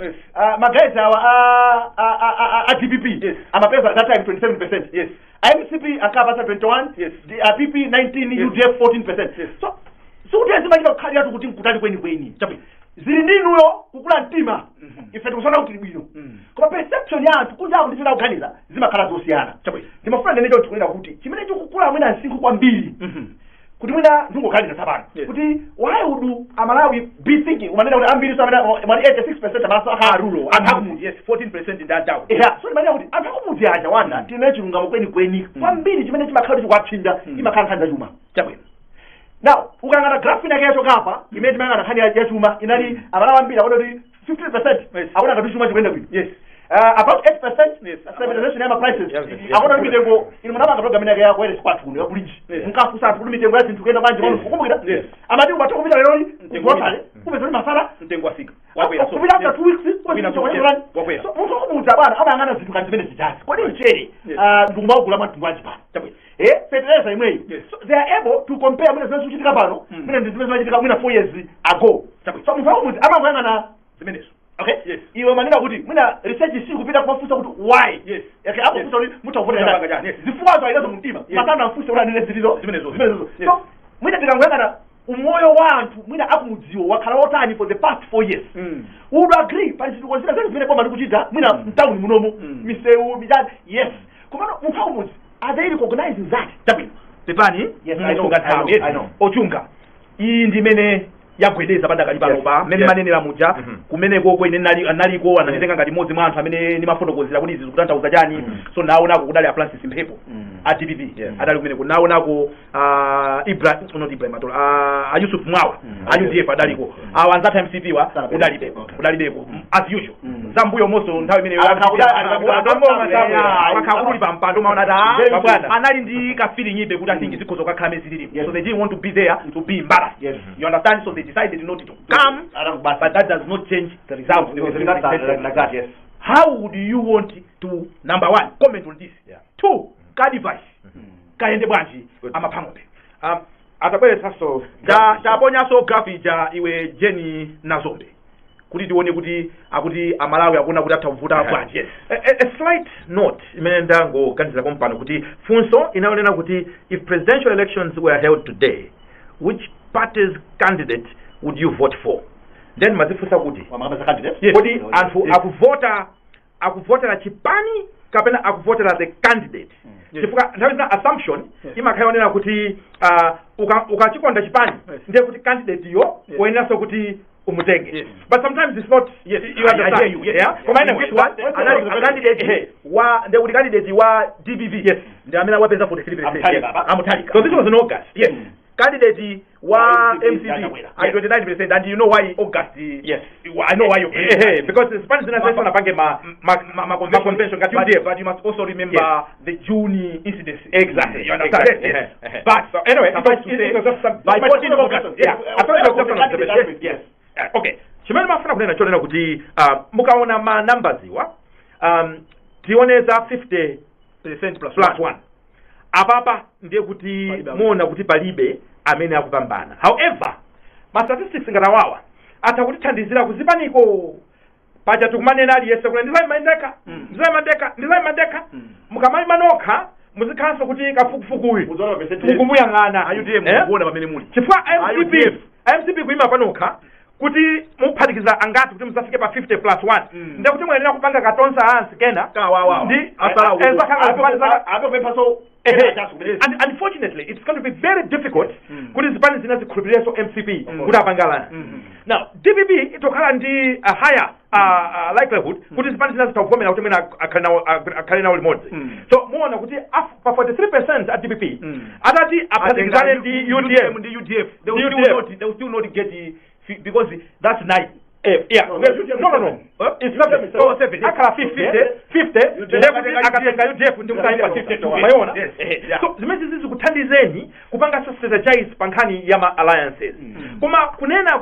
C: magayizi awa DPP amapeza that time 27%.
A: Yes,
C: MCP akapasa 21.
A: Yes,
C: DPP 19. UDF 14%. So kuti ezimachita kukhalira kuti nkutali kweni zili ndinuyo kukula mtima ife tikusana kuti bwino koma perception ya anthu kunja kuti tinakuganiza zimakhala zosiyana. Ndimafuna nene choncho kunena kuti chimene chikukula mwina nsinkhu kwambiri kuti mwina ndingokhalira tsapano kuti why would amalawi be thinking umanena kuti ambiri so amene 86% amaso akharulo
A: anthu yes 14% ndi down
C: so imanena kuti anthu akumudzi aja wanda tine chilungamo kweni kwambiri chimene chimakhala kuti chikwapsinda imakhala nkhani za chuma
A: chabwino.
C: now ukangana graph ina yacho kapa imene timangana nkhani ya chuma inali amalawi ambiri akuti 50% akuna ngati chuma chikuenda bwino
A: yes
C: about 8% stabilization ya prices akona mitengo ino mnamanga program yake yako ile squat kuno ya buliji nkafusa anthu mitengo ya zinthu kenda manje mano kukumbukira amati ubatha kupita lero ngotale kupeza masala
A: mtengo afika
C: kupita after 2 weeks kupita so muthu kumudza bwana amayangana zinthu kanti zimene zijazi kodi mchere ndikumaugula mwatundu wachi pano fertilizer imweyo so they are able to compare mwina zimene zichitika pano mwina ndi zimene zichitika mwina 4 years ago so muthu kumudza amayangana zimenezo. Okay? Yes. Iwe manena kuti mwina research isi kupita kufusa kuti why?
A: Yes.
C: Okay, hapo fusa kuti mutavuna ndani. Yes. Zifuwa za ilazo mtima. Matana mfusa ula nile zilizo. Zimenezo. So, mwina tikangwengana umoyo wa anthu mwina akumudziwo wakhala otani for the past 4 years. Would agree pali zinthu konzira zene zimene koma ndikuchita mwina mtauni munomo misewu mijani. Yes. Kumano muthu kumudzi are they recognizing that?
A: Chabwino. Pepani?
C: Yes, I know.
A: Ochunga. Iyi ndimene yagwedeza padakali panopa mmene manenera muja kumeneko kwene naliko ananditenga ngati modzi mwa anthu amene ndimafotokozera kuti izi zikutanthauza chani so naonako kudali a Francis Mphepo a DPP adali kumeneko naonako Yusuf Mwawa a UDF adaliko awa anzatha MCP wa udalibepo as usual zambuyo moso nthawi imene akakuli pa mpando maona bwana anali ndi ka feeling ibe kuti athingi zikhozo kakhala mezilili so they didn't want to be there to be embarrassed. You understand? So they decided not to come, but that does not change the result.
C: Like that, yes.
A: How would you want to, number one, comment on this? 2, ka device. Kaende bwanji amapangombe.
B: Atabwere saso
A: taponya so graphic ja iwe Jenny Nazombe. Kuti tione kuti akuti amalawi akuna kuti atavuta bwanji. Yes.
B: A slight note imene ndango kandiza kompano kuti funso inaonena kuti if presidential elections were held today, which party's candidate would you vote for? Then mazifusa kuti kodi anthu akuvotera chipani kapena akuvotera the candidate. Chifukwa nthawi zina assumption imakhaonera kuti ukachikonda chipani ndiye kuti candidate yo oyeneranso kuti umutenge. But sometimes it's not.
A: Yes,
B: you understand.
A: Candidate wa DPP. Yes, ndi amene wapeza 43%. Amutalika.
B: So this was in August.
A: Yes. Candidate wa MCP at 29%, and you know why August?
B: Yes,
A: I know why you
B: because the Spanish National Bank ma convention got
A: but you must also remember the June incident.
B: Exactly,
A: you understand?
B: Yes.
A: But
B: so anyway,
A: by 14 August,
B: yes. Okay, chimene mafuna kunena chonena kuti mukaona ma numbers iwa tioneza 50% plus 1 apapa ndiye kuti muona kuti palibe amene akupambana. However, ma statistics ngatawawa atakutithandizira kuzipaniko paja tikumanena aliyese kuna ndizayimandeka mukamali manokha muzikhalanso kuti kafukufukuwi mukumuyang'ana
A: ayudiyekuona pamene muli
B: chifukwa MCP kuima panokha kuti muphatikiza angati kuti musafike pa 50 plus 1 ndiye kuti muyenera kupanga katonsa ansi kena
A: ndi
B: and unfortunately it's going to be very difficult kuti zipani zina zikhulupireso MCP kuti apangalana. Now DPP itokhala ndi a higher likelihood kuti zipani zina zitavomera kuti mwina akhale nawo limodzi. So muona kuti pa 43% at DPP atati aphatikizane ndi UDF
A: they will still not get because that's nice.
B: Yeah. No. It's not 7. Akala 50. Akatenga UDF ndi mutaimba 50. Mayona. So zimezi zizi kuthandizeni kupanga strategize pankhani ya ma alliances. Koma kunena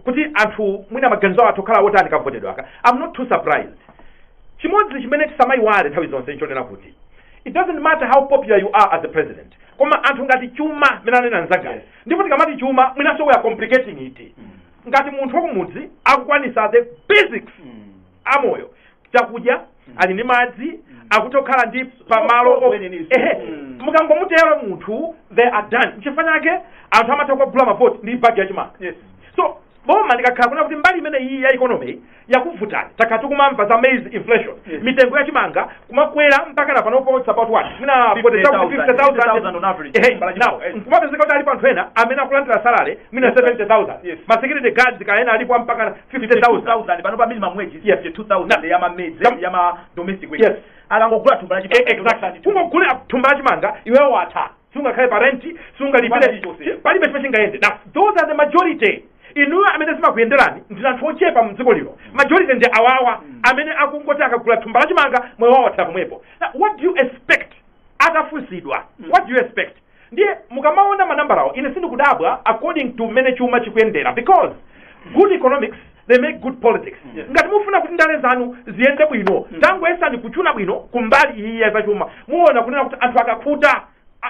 B: kuti anthu mwina maganizo atokhala wotani kavotedwa aka. I'm not too surprised. Chimodzi chimene tisamayiwale nthawi zonse nchonena kuti it doesn't matter how popular you are as a president. Koma anthu ngati chuma menanena nzanga. Ndipo tikamati chuma mwinaso we are complicating it. Ngati munthu wakumudzi akukwanisa the basics amoyo chakudya ali ndi madzi akutokhala ndi pamalo mukangomutero munthu they are done. Chifukwa chake anthu amatha kugula mavoti ndi bagi yachimanga. So boma ndikakhala kuna kuti mbali imene iyi ya economy yakuvutani takati kumamva za maize inflation mitengo ya chimanga kumakwera mpaka na panopo it's about what mina 50,000
A: on average
B: now nkumapezeka kuti alipo anthu ena amene akulandira salary mina 70,000 ma security guards kaena alipo mpaka 50,000
A: panopa minimum wage yes 2,000 yama maize yama domestic wage akangogula thumba la chimanga
B: exactly ungogula thumba la chimanga iwewo watha sunga khale parenti sunga lipile palibe chimene chingaende now those are the majority inuyo amene simakuyenderani ndi anthu ochepa mdziko lino majority ndi awawa amene akungoti akagula thumba la chimanga moyo wawo watha pomwepo. Now what do you expect atafunsidwa what do you expect ndiye mukamaona manambala awo ine sindikudabwa according to mmene chuma chikuyendera because good economics they make good politics. Ngati mufuna kuti ndale zanu ziyende bwino tangu esani kuchuna bwino kumbali iyi ya chuma muona kunena kuti anthu akakhuta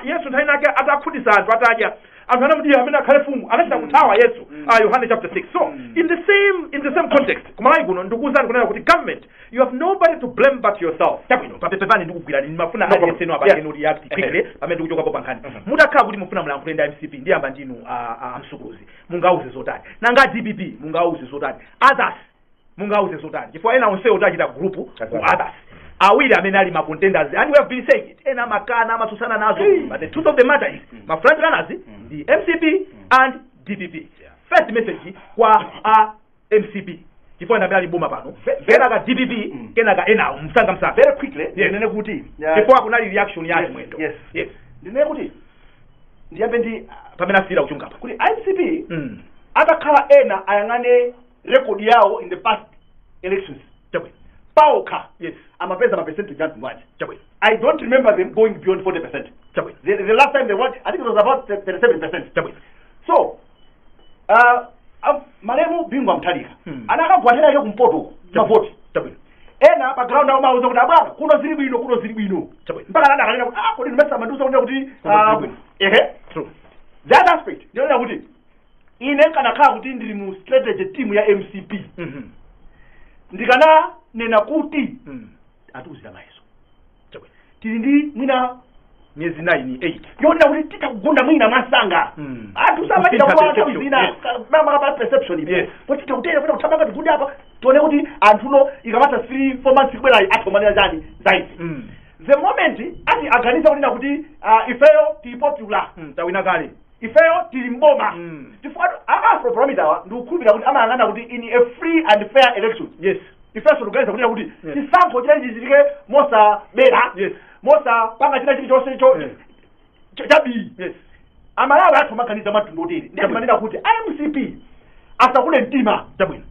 B: Yesu nthawi nake atakhutisa anthu atadya anthu anamuti amene akhale fumu anachita kuthawa Yesu Yohane chapter 6. So in the same context kumalayi kuno ndikuwuzani kunena kuti government you have nobody to blame but yourself. Chabwino papepani ndikugwira ndimafuna aliyeseno abangeni react quickly pamene ndikuchokapo pankhani mutakhala kuti mufuna mulankhulo ndi MCP ndiyamba ndinu amsukuzi mungauze zotani nanga DPP mungauze zotani others mungauze zotani chifukwa ena onsewo utachita group ku others awiri amene ali ma contenders and we have been saying it ena makana amasusana nazo but the truth of the matter is my front runners the MCP and DPP. First message kwa MCP chifukwa ndabali boma pano vera ka DPP kena ka ena msanga
C: very quickly nene kuti
B: chifukwa kuna reaction yake mwendo
C: yes nene kuti ndiyambe ndi
B: pamene asira uchunga pa
C: kuti MCP atakhala ena ayangane record yawo in the past elections
B: chabwe
C: pauka
B: yes
C: amapeza ma percentage yangu ngathi
B: chabwe
C: I don't remember them going beyond 40%.
B: chabwe
C: The last time they went I think it was about 37%.
B: chabwe
C: So malemu Bingwa Mtalika anakagwatira yo kumpoto mavoti
B: chabwe
C: ena background awo mauza kuti abwana kuno zili bwino
B: chabwe
C: mpaka anakalira kuti kodi ndimesa manduza kuti
B: true
C: that aspect ndiyona kuti ine kana khala kuti ndili mu strategy team ya MCP ndikana nena kuti atuzira mayeso
B: chabwe
C: tili ndi mwina
B: miezi 9-8
C: yona kuti tikagunda mwina masanga atusama tikakuwa kuzina mama kapa perception
B: yes
C: kuti tikutera kuti kutabanga tikundi apa tuone kuti anthuno ikamata 3-4 months kubwera athomanira zani zaidi the moment ati aganiza kuti nakuti ifeyo tipopular
B: tawina kale
C: ifeyo tili mboma chifukwa Afrobarometer ndikukhulupirira kuti amayang'ana kuti in a free and fair election
B: yes
C: ifeso tuganiza kuti nakuti chisankho chinachi chitike mosa bera
B: yes
C: mosa panga china chili chonse cho chabi
B: yes
C: amalawi athu maganiza matundu oteri ndi amanena kuti MCP asakule mtima
B: chabwino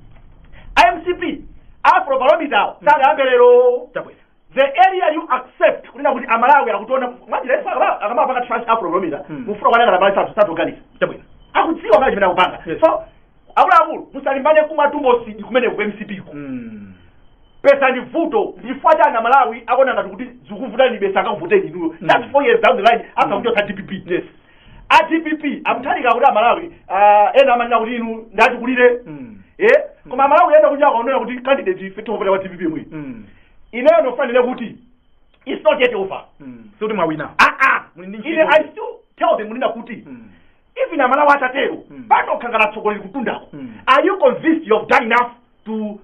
C: MCP Afrobarometer sanga lero
B: chabwino
C: the area you accept kunena kuti amalawi akutona mwajira akamapa ka trust Afrobarometer mufuna kwananga bali satu organic
B: chabwino
C: akudziwa ngaje mena kupanga so akulu musalimbane kumatumbo si kumene ku MCP ku pesa ndi vuto ndifuata na Malawi akona ngati kuti zikuvuta ni besa akavuteni nuyo that's 4 years down the line after kutoka DPP
B: yes
C: DPP amthalika kuti Malawi ena amanena kuti inu ndati kulire koma Malawi enda kunja kaonera kuti candidate ifeto kupita kwa DPP mwe ineyo nofanire kuti it's not yet over
B: so kuti mwawina
C: ine I still tell them nina kuti even Malawi atatero bado kangala tsogolera kutundako are you convinced you have done enough to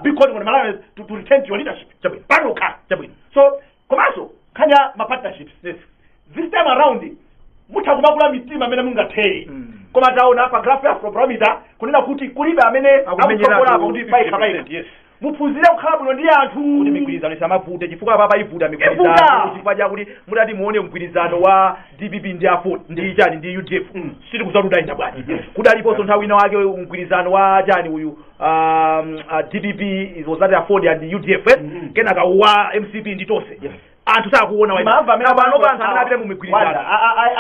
C: be calling on Malawi to return to your leadership bado ka so komanso kanya ma partnerships
B: yes
C: this time around mutakumakula mitima amene mungatheye koma taona pa graph ya Afrobarometer kunena kuti kulibe amene akusokola apa kuti yes muphunzire kukhala bwino ndi anthu
B: kuti migwirizano isamavute chifukwa baba ivuta migwirizano chifukwa chakuti mutati muone mgwirizano wa DPP ndi afot ndi chani ndi UDF siti kuzaluda ina bwanji kudaliponso nthawi ina wake mgwirizano wa chani uyu DPP izosati afot and UDF kenaka wa MCP ndi tonse anthu sakuona
C: wa
B: pano panthu amene apite mu migwirizano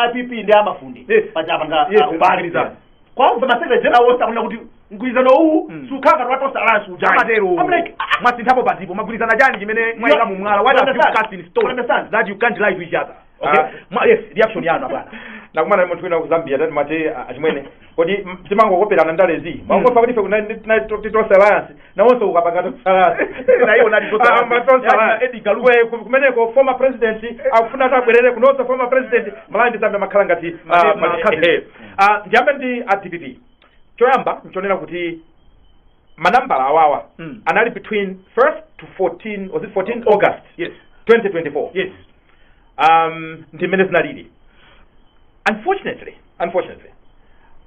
C: IPP ndi amafundi pachapanga
B: ubalizana
C: kwa mva secretary general wosa kuna kuti mgwirizano huu sukanga twatosa alliance ujani
B: amatero mwasinthapo patipo magwirizana chani chimene mwayika mu mwala what have you cast in stone that you can't lie to each other okay yes reaction yanu bwana nakumana munthu wina ku Zambia tati mate achimwene kodi timango kopera ndalezi mangofa kuti fe kuna titosa alliance nawonso ukapanga alliance
C: na hiyo nali
B: tosa Eddie Galuwe kumeneko former president akufuna tabwerere kunonso former president Malawi ndi Zambia makhala ngati ndiyambe ndi DPP choyamba nchonera kuti manambala awawa anali between 1st to 14 was it 14 August 2024 ndimene zinalili. Unfortunately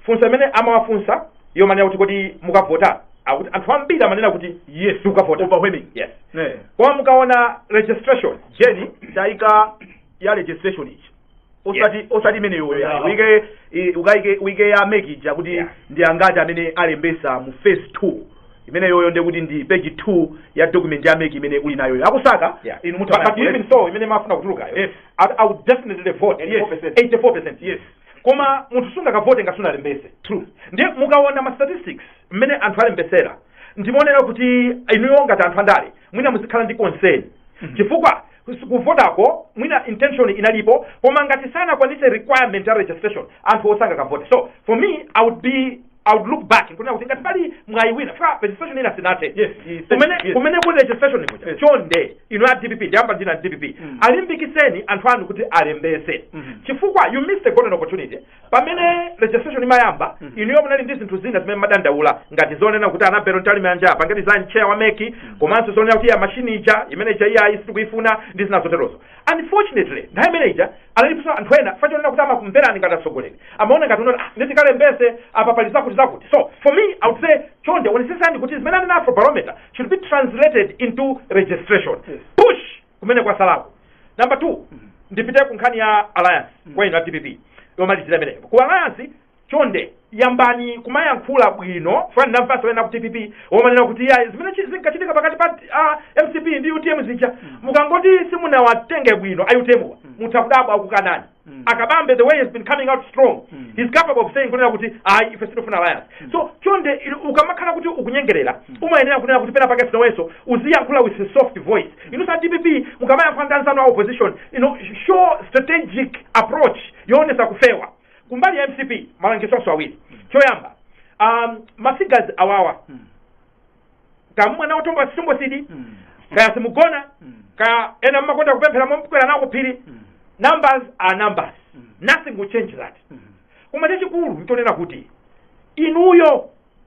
B: funsa imene amawafunsa iyo manena kuti kodi mukavota akuti anthu ambiri amanena kuti yes mukavota
A: overwhelming
B: koma mukaona registration
A: jeni taika ya registration ichi osati imene yoyo ukaike ya mekija kuti ndi angati amene alembesa mu phase 2 imene yoyo ndekuti ndi page 2 ya document ya meki imene uli nayo akusaka
B: inu munthu but even so imene mafuna kutulukayo I would definitely vote 84%. Koma munthu sunga kavote ngasuna alembese
A: true
B: ndiye mukaona ma statistics mmene anthu alembesera ndimonera kuti inuyo ngati anthu andale mwina muzikhala ndi concern chifukwa kuvotako mwina intention inalipo koma ngati sana kwanise requirement ya registration anthu osanga kavote. So for me I would look back nkuna kuti ngati pali mwayiwina fa registration ina sinate kumene ku registration ikuja chonde inu ya DPP ndiamba ndina DPP alimbikiseni anthu anu kuti alembese chifukwa you missed a golden opportunity pamene registration imayamba inuyo munali ndi zinthu zina zimene madandaula ngati zonena kuti anabero ntali manja pa ngati design chair wa meki komanso zonena kuti ya machine ija imene ija iya isikuifuna ndi zina zoterozo. Unfortunately nthawi imene ija analipo anthu ena fachonena kuti amakumverani ngati atsogoleri amaona ngati unoti ndizikalembese apa pali zakuti. So for me I would say chonde onesesani kuti zimene ali na Afrobarometer should be translated into registration. Push kumene kwa salako. Number 2 ndipite ku nkhani ya alliance kwa ina DPP yomalizira imene ku alliance chonde yambani kumayankhula bwino fana ndamfaso ena ku DPP omanena kuti ya zimene zinkachitika pakati pa MCP ndi UTM zija mukangoti simunawatenge bwino ayutemuwa mutakudaba akukanani akabambe the way has been coming out strong he's capable of saying kunena kuti ife sinofuna alliance. So chonde ukamakhala kuti ukunyengerera umayenera kunena kuti pena pakati nawenso uziyankhula with a soft voice sa DPP mukamayankhula ndanzano wa opposition show strategic approach yonesa kufewa kumbali ya MCP malangiso awiri choyamba mafigures awawa kamwe na utomba simbo sidi kaya simugona kaya ena makonda kupemphera mompukwera nako phiri numbers are numbers nothing will change that kuma chikulu ntonena kuti inuyo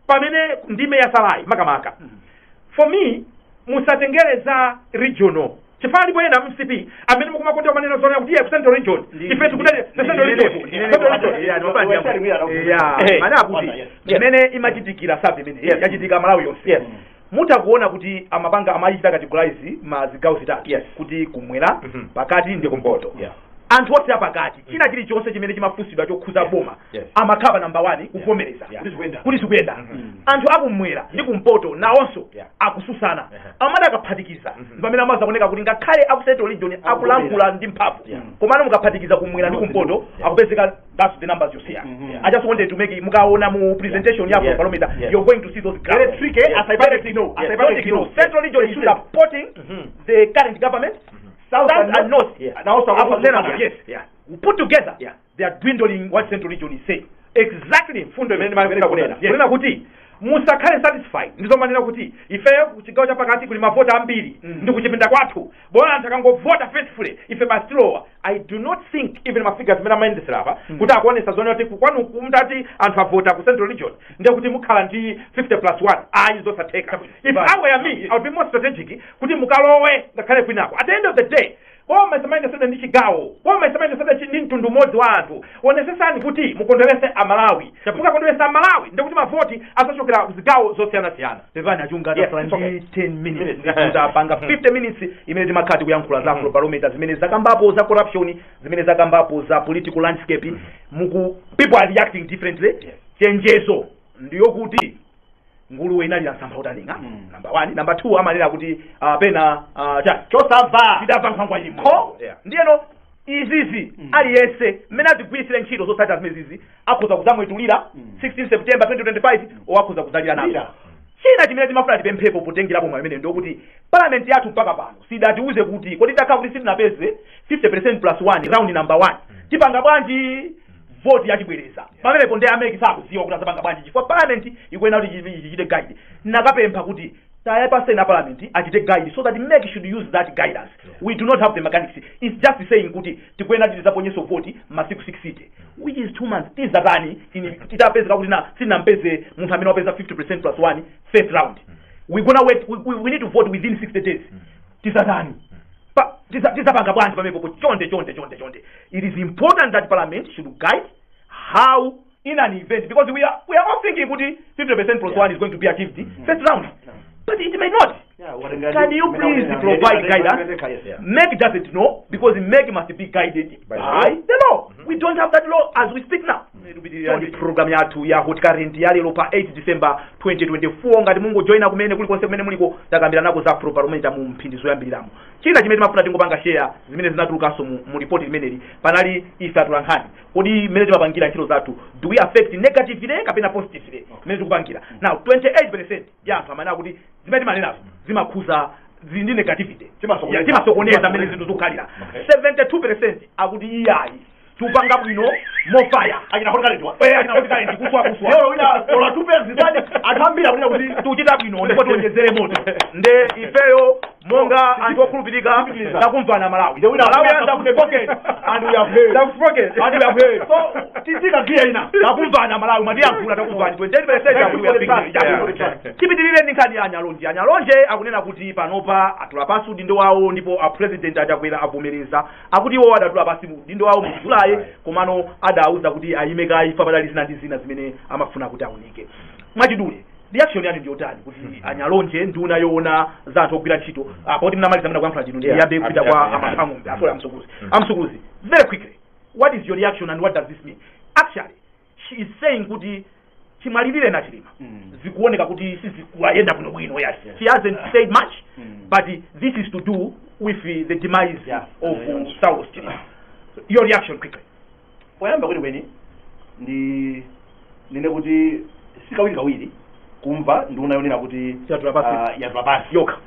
B: pamene ndime ya salai makamaka for me musatengereza regional chifali bwena MCP amene mukumakonda maneno zona kuti ya Central Region ife tukudali Central Region
A: mana kuti imene imachitikira sabe imene yachitika Malawi yonse mutakuona kuti amabanga amachita categorize mazigawo zitatu kuti kumwera pakati ndi kumpoto anthu oti apakati china chilichonse chimene chimafusidwa chokhuza boma amakhaba number 1 kuvomereza kuti zikuyenda anthu akumwera ndi kumpoto nawonso akususana amada akaphatikiza pamene amazaoneka kuti ngakhale aku Central Region akulankhula ndi mphamvu komano mukaphatikiza kumwera ndi kumpoto akupezeka that's the numbers you see. I just wanted to make it mukaona mu presentation ya Afrobarometer you're going to see those graphs. Very tricky as I know Central Region is supporting the current government. South and North, and also we put together, they are dwindling what Central Region is saying. Exactly, kunena kuti musakhale satisfied ndizo manena kuti ife kuchigawo cha pakati kuli mavota ambiri ndi kuchipinda kwathu bona anthu akangovota faithfully ife bastilowa. I do not think even my figures mena mayendesera apa kuti akuonesa zone kuti kwanu kumtati anthu avota ku Central Region ndiye kuti mukhala ndi 50+1 ayizosateka. If I were me I would be more strategic kuti mukalowe ngakhale kwinako. At the end of the day boma isamainde sada ndi chigawo boma isamainde sada ndi mtundu mmodzi wa anthu onesesani kuti mukondwerese amalawi mukakondweresa amalawi ndikuti mavoti asachokera zigawo zosiyana-siyana. Pevani achunga tafulani 10 minutes ndikutapanga 50 minutes imene timakhati kuyankhula za Afrobarometer zimene zakambapo za corruption zimene zakambapo za political landscape people are reacting differently. Chenjezo ndiyo kuti nguluwe inali yansamba utaninga number 1. Number 2 amalira kuti pena chosamva tidapanga kwangwa yimko ndiyeno izizi aliyese mmene atigwirisire ntchito zosata zimene zizi akhoza kuzamwetulira 16 September 2025 owakhoza kuzalira nazo. China chimene timafuna tipemphepo potengerapo mwa imene ndokuti parliament yathu mpaka pano sidatiuze kuti kodi takhala kuti sitinapeze 50%+1 round number 1 tipanga bwanji vote yachibwereza pamene konde ameki sakuziwa kuti azapanga bwanji chifukwa parliament ikuena kuti ichite guide. Nakapempha kuti tayapa na parliament achite guide so that MEC should use that guidance. We do not have the mechanics. It's just saying kuti tikwenda tizaponyeso vote masiku 6 which is 2 months. Tizatani titapeza kuti na sinampeze munthu amene wapeza 50% plus 1 first round. We're gonna wait. We need to vote within 60 days. Tizatani tizapanga bwanji pamepo chonde. It is important that parliament should guide how in an event, because we are all thinking 50% plus 1 is going to be achieved first round. But it may not. Can you please provide guidance? MEC doesn't know, because MEC must be guided by the law. We don't have that law as we speak now. The program yatu ya hot current yali lopa 8 December 2024 ngati mungu joina kumene kuli konse kumene muliko takambira nako za Afrobarometer mu mphindizo yambiramo. China chimene mafuna tingopanga share zimene zinatulukanso mu report imeneli panali isatulankhani. Kodi mmene timapangira ntchito zathu, do we affect negatively kapena positively mmene tikupangira? Now 28% ya anthu amene akuti zimene timanenazo zimakhuza zindi negativity timasokoneza mmene zinthu zikukhalira. 72% akuti iyayi tupanga bwino mofire akina hotikalendwa akina kuswa lero wina ola tupe zitani atambira kuti tuchita bwino ndipo tuonjezere moto nde ifeyo monga anthu okhulupirika takumvana Malawi anda ku pocket and we have heard so titika kia ina takumvana Malawi madiyankhula takumvani 28% chipitirire ndinkani anyalonje akunena kuti panopa atula pasi udindo wawo ndipo a president achakwera avomereza akuti iwo adatula pasi udindo wawo mu July komano adauza kuti ayimeka ifa padali zina zimene amafuna kuti aunike mwachidule. Reaction yani ndio tani kuti anyalonje nduna yoona za anthu ogwira ntchito poti mnamaliza mna kuyankhula chino ndiyambe kupita kwa amafamu amsukuzi very quickly. What is your reaction and what does this mean? Actually she is saying kuti chimalirire na chilima zikuoneka kuti sizikuayenda kuno bwino. Yes, she hasn't said much but this is to do with the demise of South Chilima. Your reaction quickly.
C: Poyamba kweni ndine kuti sikawiri kumva nduna yonena kuti yatulapasi yoka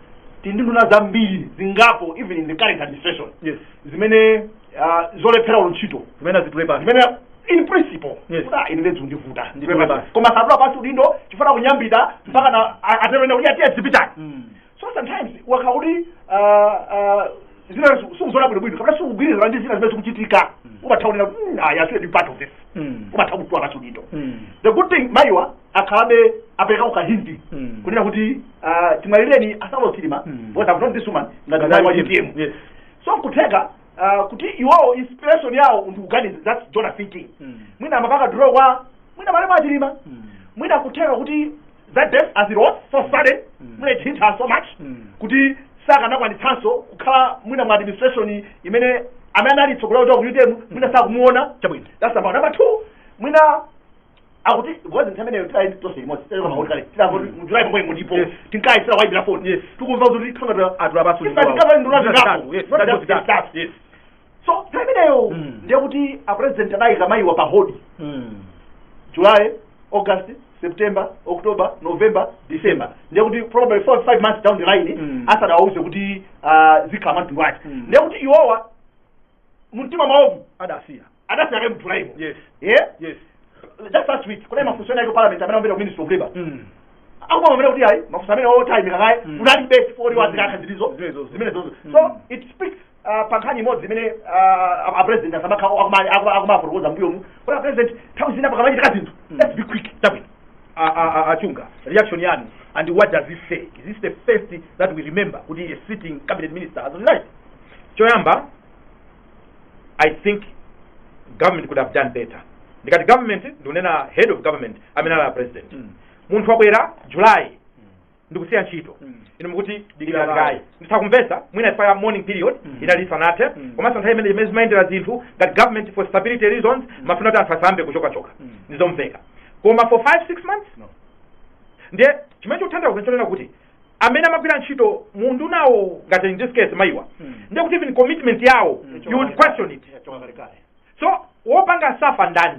C: tindunduna zambiri zingapo even in the current administration zimene zolephera ntchito zimene in principle inenezi undivuta koma sadula pasi udindo chifuna kunyambita mpaka na aterena kuti atiye zipitani. So sometimes wakaudi zina sumzola bwino kapena sugwiriza ndi zina zimene zikuchitika ubathaunira I should be part of this ubathautwa pasi udindo. The good thing Maiwa akabe apeka ukahindi kunena kuti timalireni asalo Chilima what have not this woman ngati Maiwa GTM. So kuteka kuti iwo inspiration yao ndiuganize that's Jonah thinking. Mwina mapaka draw kwa mwina malema Chilima mwina kuteka kuti that death as it was so sudden mwina it hit her so much kuti saka nakwanitsanso kukhala mwina mu administration imene amene ali tsogolo kuti UTM mwina sakumuona chabwino. That's about number 2 mwina akuti wasn't happening to try to say most kama holikale tira mu July pomwe mudipo tinkai tira waibira phone tukumva kuti thonga atulabasu yes. So tabineyo ndiye kuti a president anaika Maiwa pa hodi July, August, September, October, November, December. Ndiye kuti probably 4 or 5 months down the line asada auze kuti zikama ndwati ndiye kuti iwowa muntima maovu adasiya ke mtulaibo. Yes just last week kuna mafunzo yake parliament amene ambele minister of labor akuma mbele kuti hayi mafunzo amene all time kakaye unali best for what zikaka zilizo zimene zozo. So it speaks pankani mod zimene a president asabaka akuma proposa mbuyo mu kuna president tawu zina pakamaji kazinto. Let's be quick tabi achunga reaction yani and what does this say? Is this the first that we remember kuti a sitting cabinet minister as of right?
B: Choyamba, I think government could have done better. Because government ndunena head of government amena president munthu wabwera July ndikusiya ntchito ino mukuti digirai nditakumvesa mwina fire morning period inali sanate koma nthawi imene zimayendera zinthu that government for stability reasons mafuna kuti anthu asambe kuchoka ndizomveka koma for 5-6 months ndiye chimene chothandauza kuchonena kuti amene amagwira ntchito mundu nawo ngati in this case Maiwa ndiye kuti even commitment yawo you would question it. So wopanga safa ndani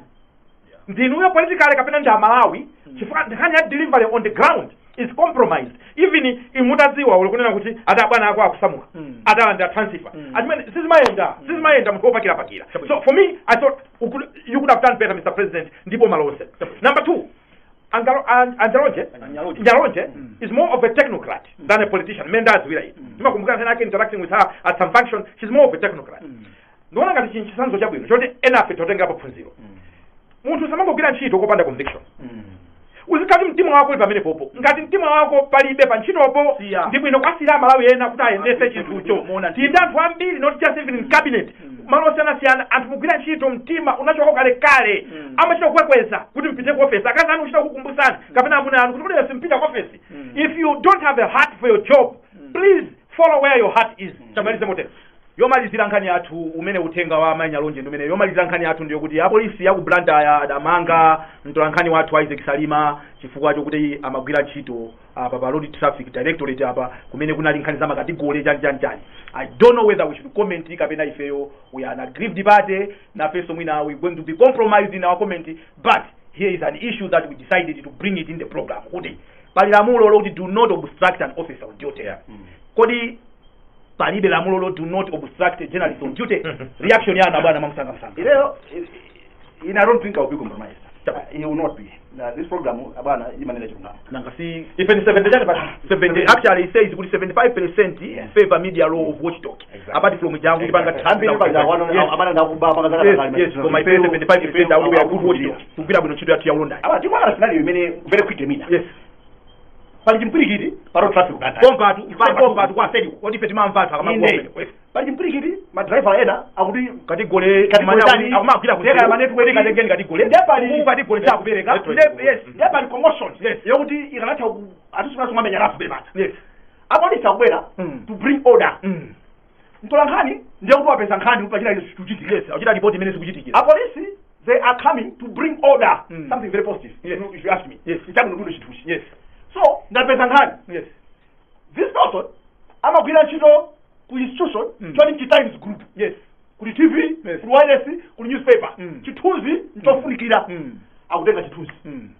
B: ndinuyo politically kapena ndi Malawi chifukwa ndikanya delivery on the ground is compromised. Even imutadziwa ulikunena kuti ata bwana ako akusamuka ata nda transfer adimene sizimayenda muthu opakira pakira. So for me I thought you could have done better Mr. President ndipo malose. Number 2 Nyalonje is more of a technocrat than a politician. Menda's village. Interacting with her at some function, she's more of a technocrat. No one can change Sanzo Jabu, enough to take up a zero. Muntu samango kila nchito kupanda conviction. Uzikati mtima wako ipamene popo. Ngati mtima wako palibe pa ntchito opo, ndipo ino kwasira Malawi ena kuti ayendese chinthucho. Tindi anthu ambiri not just even in cabinet. Malo osiyana anthu kugwira ntchito mtima unachoka kale amachita kukwekweza kuti mpite ku office. Akazi anu uchita kukumbusana kapena amuna anu kuti kuti simpita ku office. If you don't have a heart for your job, please follow where your heart is. Chamalize motel.
A: Yomalizira nkhani yathu umene uthenga wa Nyalonje ndumene yomalizira nkhani yathu ndiyo kuti apolisi ya ku Blantyre adamanga mtolankhani wathu Isaac Salima chifukwa chokuti amagwira ntchito pa road traffic directorate apa kumene kunali nkhani za makatigole chani. I don't know whether we should comment kapena ifeyo we are an aggrieved party na peso mwina we going to be compromised in our comment, but here is an issue that we decided to bring it in the program. Kuti pali lamulo loti do not obstruct an officer on duty. Kodi palibe lamulo lo do not obstruct a journalist on duty. Reaction yana bwana mamsanga.
C: I don't think I will be compromised. He will not be. This program abana imanela chunga.
A: Nangasi
B: if in 70 but
A: 70 actually it says 75% favor media law of watchdog. Apart from jangu libanga
C: abana ndakuba pakazaka.
A: Yes, for my 75% I will be a good watchdog. Kugira bino chito ya ulonda.
C: Aba timwana scenario imene very quick mina.
A: Yes.
C: Palichimpirikiti paro traffic kata.
A: Pompa tu kwa sedi. Odi peti mamfata kama kwa.
C: Palichimpirikiti ma driver ena akuti
A: kati gole manya akumagwira kuteka manetu wele kadengeni kati gole.
C: Ndepali
A: kati gole cha kubereka.
C: Yes, ndepali commotion. Yes. Yokuti ikanacha atusuna soma menya rafu bebata.
A: Yes.
C: Apolisi akwera to bring order. Mtolankhani ndiye kuti wapeza nkhani kupachira izo chituchiti.
A: Yes, achira report imene sikuchitikira.
C: Apolisi they are coming to bring order. Something very positive.
A: Yes.
C: If you ask me.
A: Yes.
C: Itabu ndudu chituchi.
A: Yes.
C: So, ndapeza nkhani.
A: Yes.
C: This person amagwira ntchito ku institution 20 times group.
A: Yes.
C: Kuli TV,
A: yes.
C: Kuli wireless, kuli newspaper. Chithunzi nchofunikira. Akutenga chithunzi.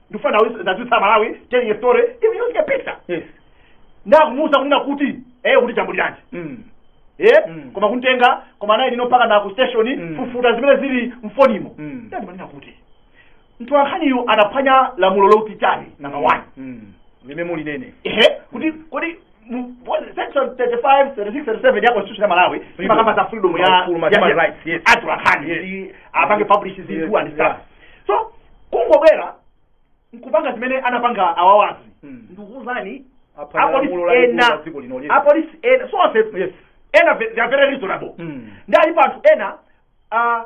C: Ndifuna ndazitsa Malawi telling a story even using a picture.
A: Yes.
C: Ndakumusa kuna kuti kuti jambo lyanje. Koma kuntenga koma naye ndinopaka na ku station fufuta zimene zili mfonimo. Ndimanya kuti mtolankhaniyo anaphwanya lamulo loti chani number 1.
A: Limemuli nene.
C: Kuti section 35 36 37 ya constitution ya Malawi kama za freedom ya
A: human rights. Yes.
C: Atolankhani apange publish zitu and stuff. So kungobwera nkupanga zimene anapanga awawazi. Ndikuzani apolisi ena so yes. Ena they are very reasonable. Ndali panthu ena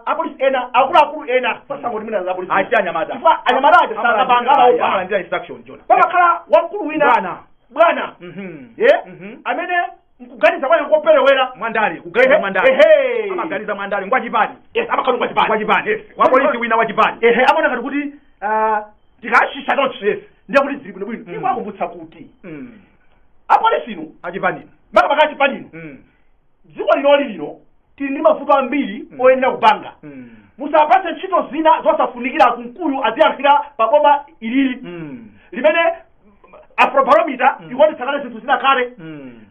C: apolisi ena akulu ena sasango ndimene za apolisi
A: achanyamata
C: chifukwa anyamata sala banga abaopa
A: ndia instruction jona
C: pakakhala wamkulu wina bwana amene nkuganiza kwayo kopelewera
A: mwandali kuganiza mwandali amaganiza mwandali ngwachipani.
C: Yes, amakhala ngwachipani.
A: Yes, wapolisi wina wachipani.
C: Amona ngati kuti tikashisha not. Yes, ndiye kuti zili bwino ikwakumbutsa kuti apolisi ino
A: achipani
C: makapaka achipani dziko lino tili ndi mavuto ambiri oyenda kupanga. Musapatse ntchito zina zosafunikira kumkuyu aziyankhira paboma ilili limene Afrobarometer ikuonetsakale zinthu zina kale.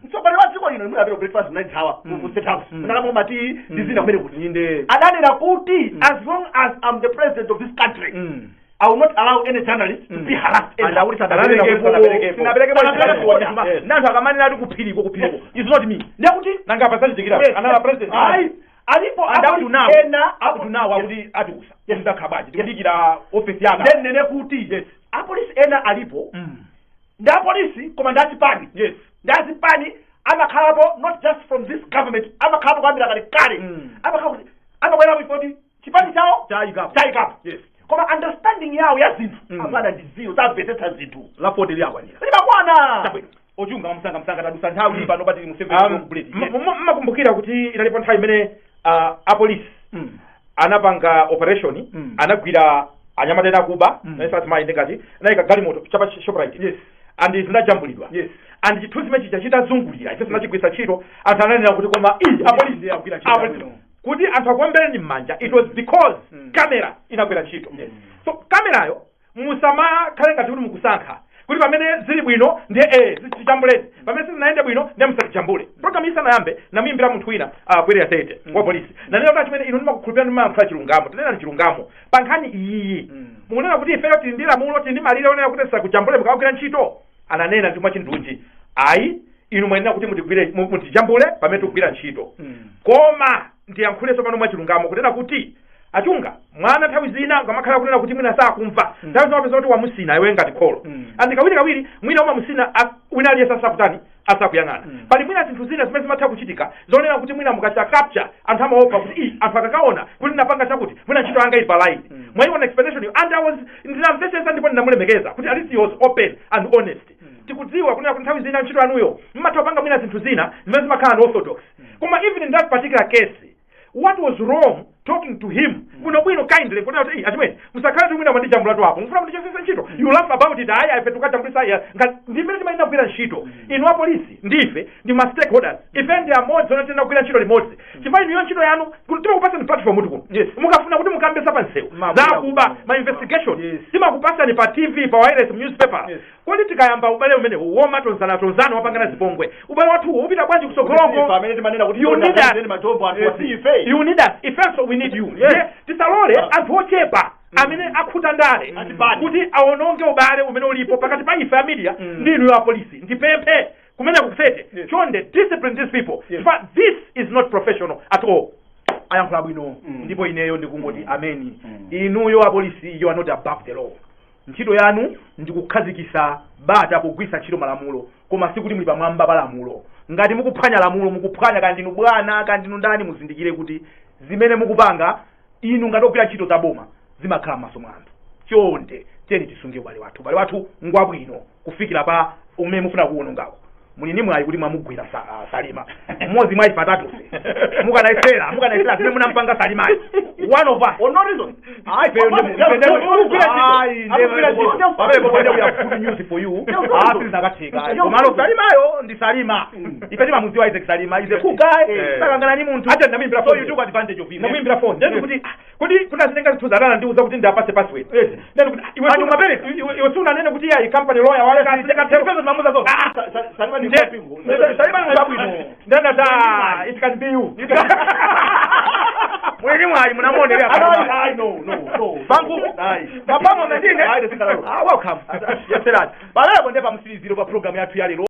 C: Mtsogoleri wa dziko lino ndimene apero breakfast night hour ku State House munalamo mati ndizina kumene kuti adanena kuti as long as I'm the president of this country I will not allow any journalist to be harassed.
A: And I will not allow nantu akamani nali kuphiriko. It's not me.
C: Ndekuti
B: nanga pasali zikira anala president.
C: Alipo
A: akutunawo akuti atukusa. Yes, ndakhabaji. Ndikira office yanga.
C: Then nene kuti yes. Apolisi ena alipo. Nda police koma ndachipani.
A: Yes.
C: Ndachipani amakhalapo not just from this government. Amakhalapo kwambira kale. Amakwera bifoti chipani chawo chaikapo. Yes. Koma understanding yawo ya zinthu apana ndiziyo zabvetsa zinthu
A: la fodi lyakwanira
C: libakwana
A: ojunga msanga tadusa nthawi pano pati Museveni kubuleti.
B: Mmakumbukira kuti inalipo nthawi imene apolisi anapanga operation anagwira anyamata ena kuba naisati mai ndingati naika galimoto chapa Shoprite.
A: Yes.
B: And zinajambulidwa.
A: Yes.
B: And chithunzi mechi chachita zungulira ife sinachigwisa ntchito anthu ananena kuti koma apolisi
A: akugwira ntchito
B: kuti anthu akwembere ni mmanja. It was because camera inagwira ntchito. So camerayo musamakhale ngati kuti mukusankha kuti pamene zili bwino ndiye zichambuleni pamene sizinaende bwino ndiye musachambule. Program isanayambe namuyimbira munthu wina bwerera tete wa polisi nanena kuti chimene ino ndimakukhulupirira ndimayankhula chilungamo tinena ni chilungamo pa nkhani iyi mukunena kuti ifeyo tili ndi lamulo tili ndi malire onena kuti tisakujambule mukagwira ntchito. Ananena ndi mwachindunji ayi inu mwenena kuti mutijambule pamene tikugwira ntchito. Koma ndiyankhulenso pano mwachilungamo kunena kuti achunga mwana nthawi zina ngamakhala kunena kuti mwina sakumva nthawi zina wapeza kuti wamusina iwe ngati kholo andikawiri mwina umamusina wina aliyense asakutani asakuyang'ana pali mwina zinthu zina zimene zimatha kuchitika zonena kuti mwina mukachita capture anthu amaopa kuti anthu akakaona kuti ndinapanga chakuti mwina ntchito anga ipalaini mwayiona explanation and I was ndinamvetsetsa ndipo ndinamulemekeza kuti at least he was open and honest tikudziwa kunena kuti nthawi zina ntchito yanuyo mmatha kupanga mwina zinthu zina zimene zimakhala unorthodox koma even in that particular case what was wrong talking to him bwino kindly kuti ati achimene musakhala tumwina mandijambula tu apo mufuna mundichosesa ntchito you laugh about it ayi ife tukajambulisa iya ndimene timayenda kugwira ntchito inu apolisi ndife ndi ma stakeholders ife ndi amodzi onatenda kugwira ntchito limodzi chifukwa inu ntchito yanu timakupasani platform kuti kuno mukafuna kuti mukambesa pa nsewu zakuba ma investigation timakupasani pa TV pa wireless newspaper kodi tikayamba ubale umene woma tonzana wapangana zipongwe ubale wathu upita bwanji kusogoloko
C: pamene timanena kuti
B: you need us
C: matombo anthu wasife
B: you need us if so we need you tisalole anthu ochepa amene akhuta ndale kuti aononge ubale umene ulipo pakati pa ife media ndi inu ya polisi ndipemphe kumene kukusete chonde discipline these people but this is not professional at all ayankhula bwino ndipo ineyo ndikungoti ameni inuyo apolisi you are not above the law ntchito yanu ndikukhazikisa bata kugwisa ntchito malamulo koma sikuti muli pamwamba pa lamulo ngati mukuphwanya lamulo mukuphwanya kandi inu bwana kandi inu ndani muzindikire kuti zimene mukupanga inu ngati ogwira ntchito za boma zimakhala m'maso mwa anthu chonde tiyeni tisunge ubale wathu ngwabwino kufikira pa umene mufuna kuwonongako muli ni mwayi kuti mwamugwira Salima mmodzi mwa ife atatu mukanayesera zimene munampanga Salima one of us
C: for no reason
A: komalo Salimayo ndi Salima ife timamudziwa Isaac Salima is a cool guy sakangana ni munthu
B: acha ndamimbira
A: so you took advantage of him
B: ndamimbira phone then kuti kunazitenga zinthu zanana ndiuza kuti ndapase password then kuti iwe sumapere iwe suna nene kuti ya company lawyer wale kasiteka tero mamuza zote
C: Salima ni mpingo
B: Salima ni ngabwino ndana ta it can be you
A: mwini mwayi munamuonelea
C: no
A: bangu mapamo mengine welcome yes sir balala konde pa msiliziro pa program yathu ya lero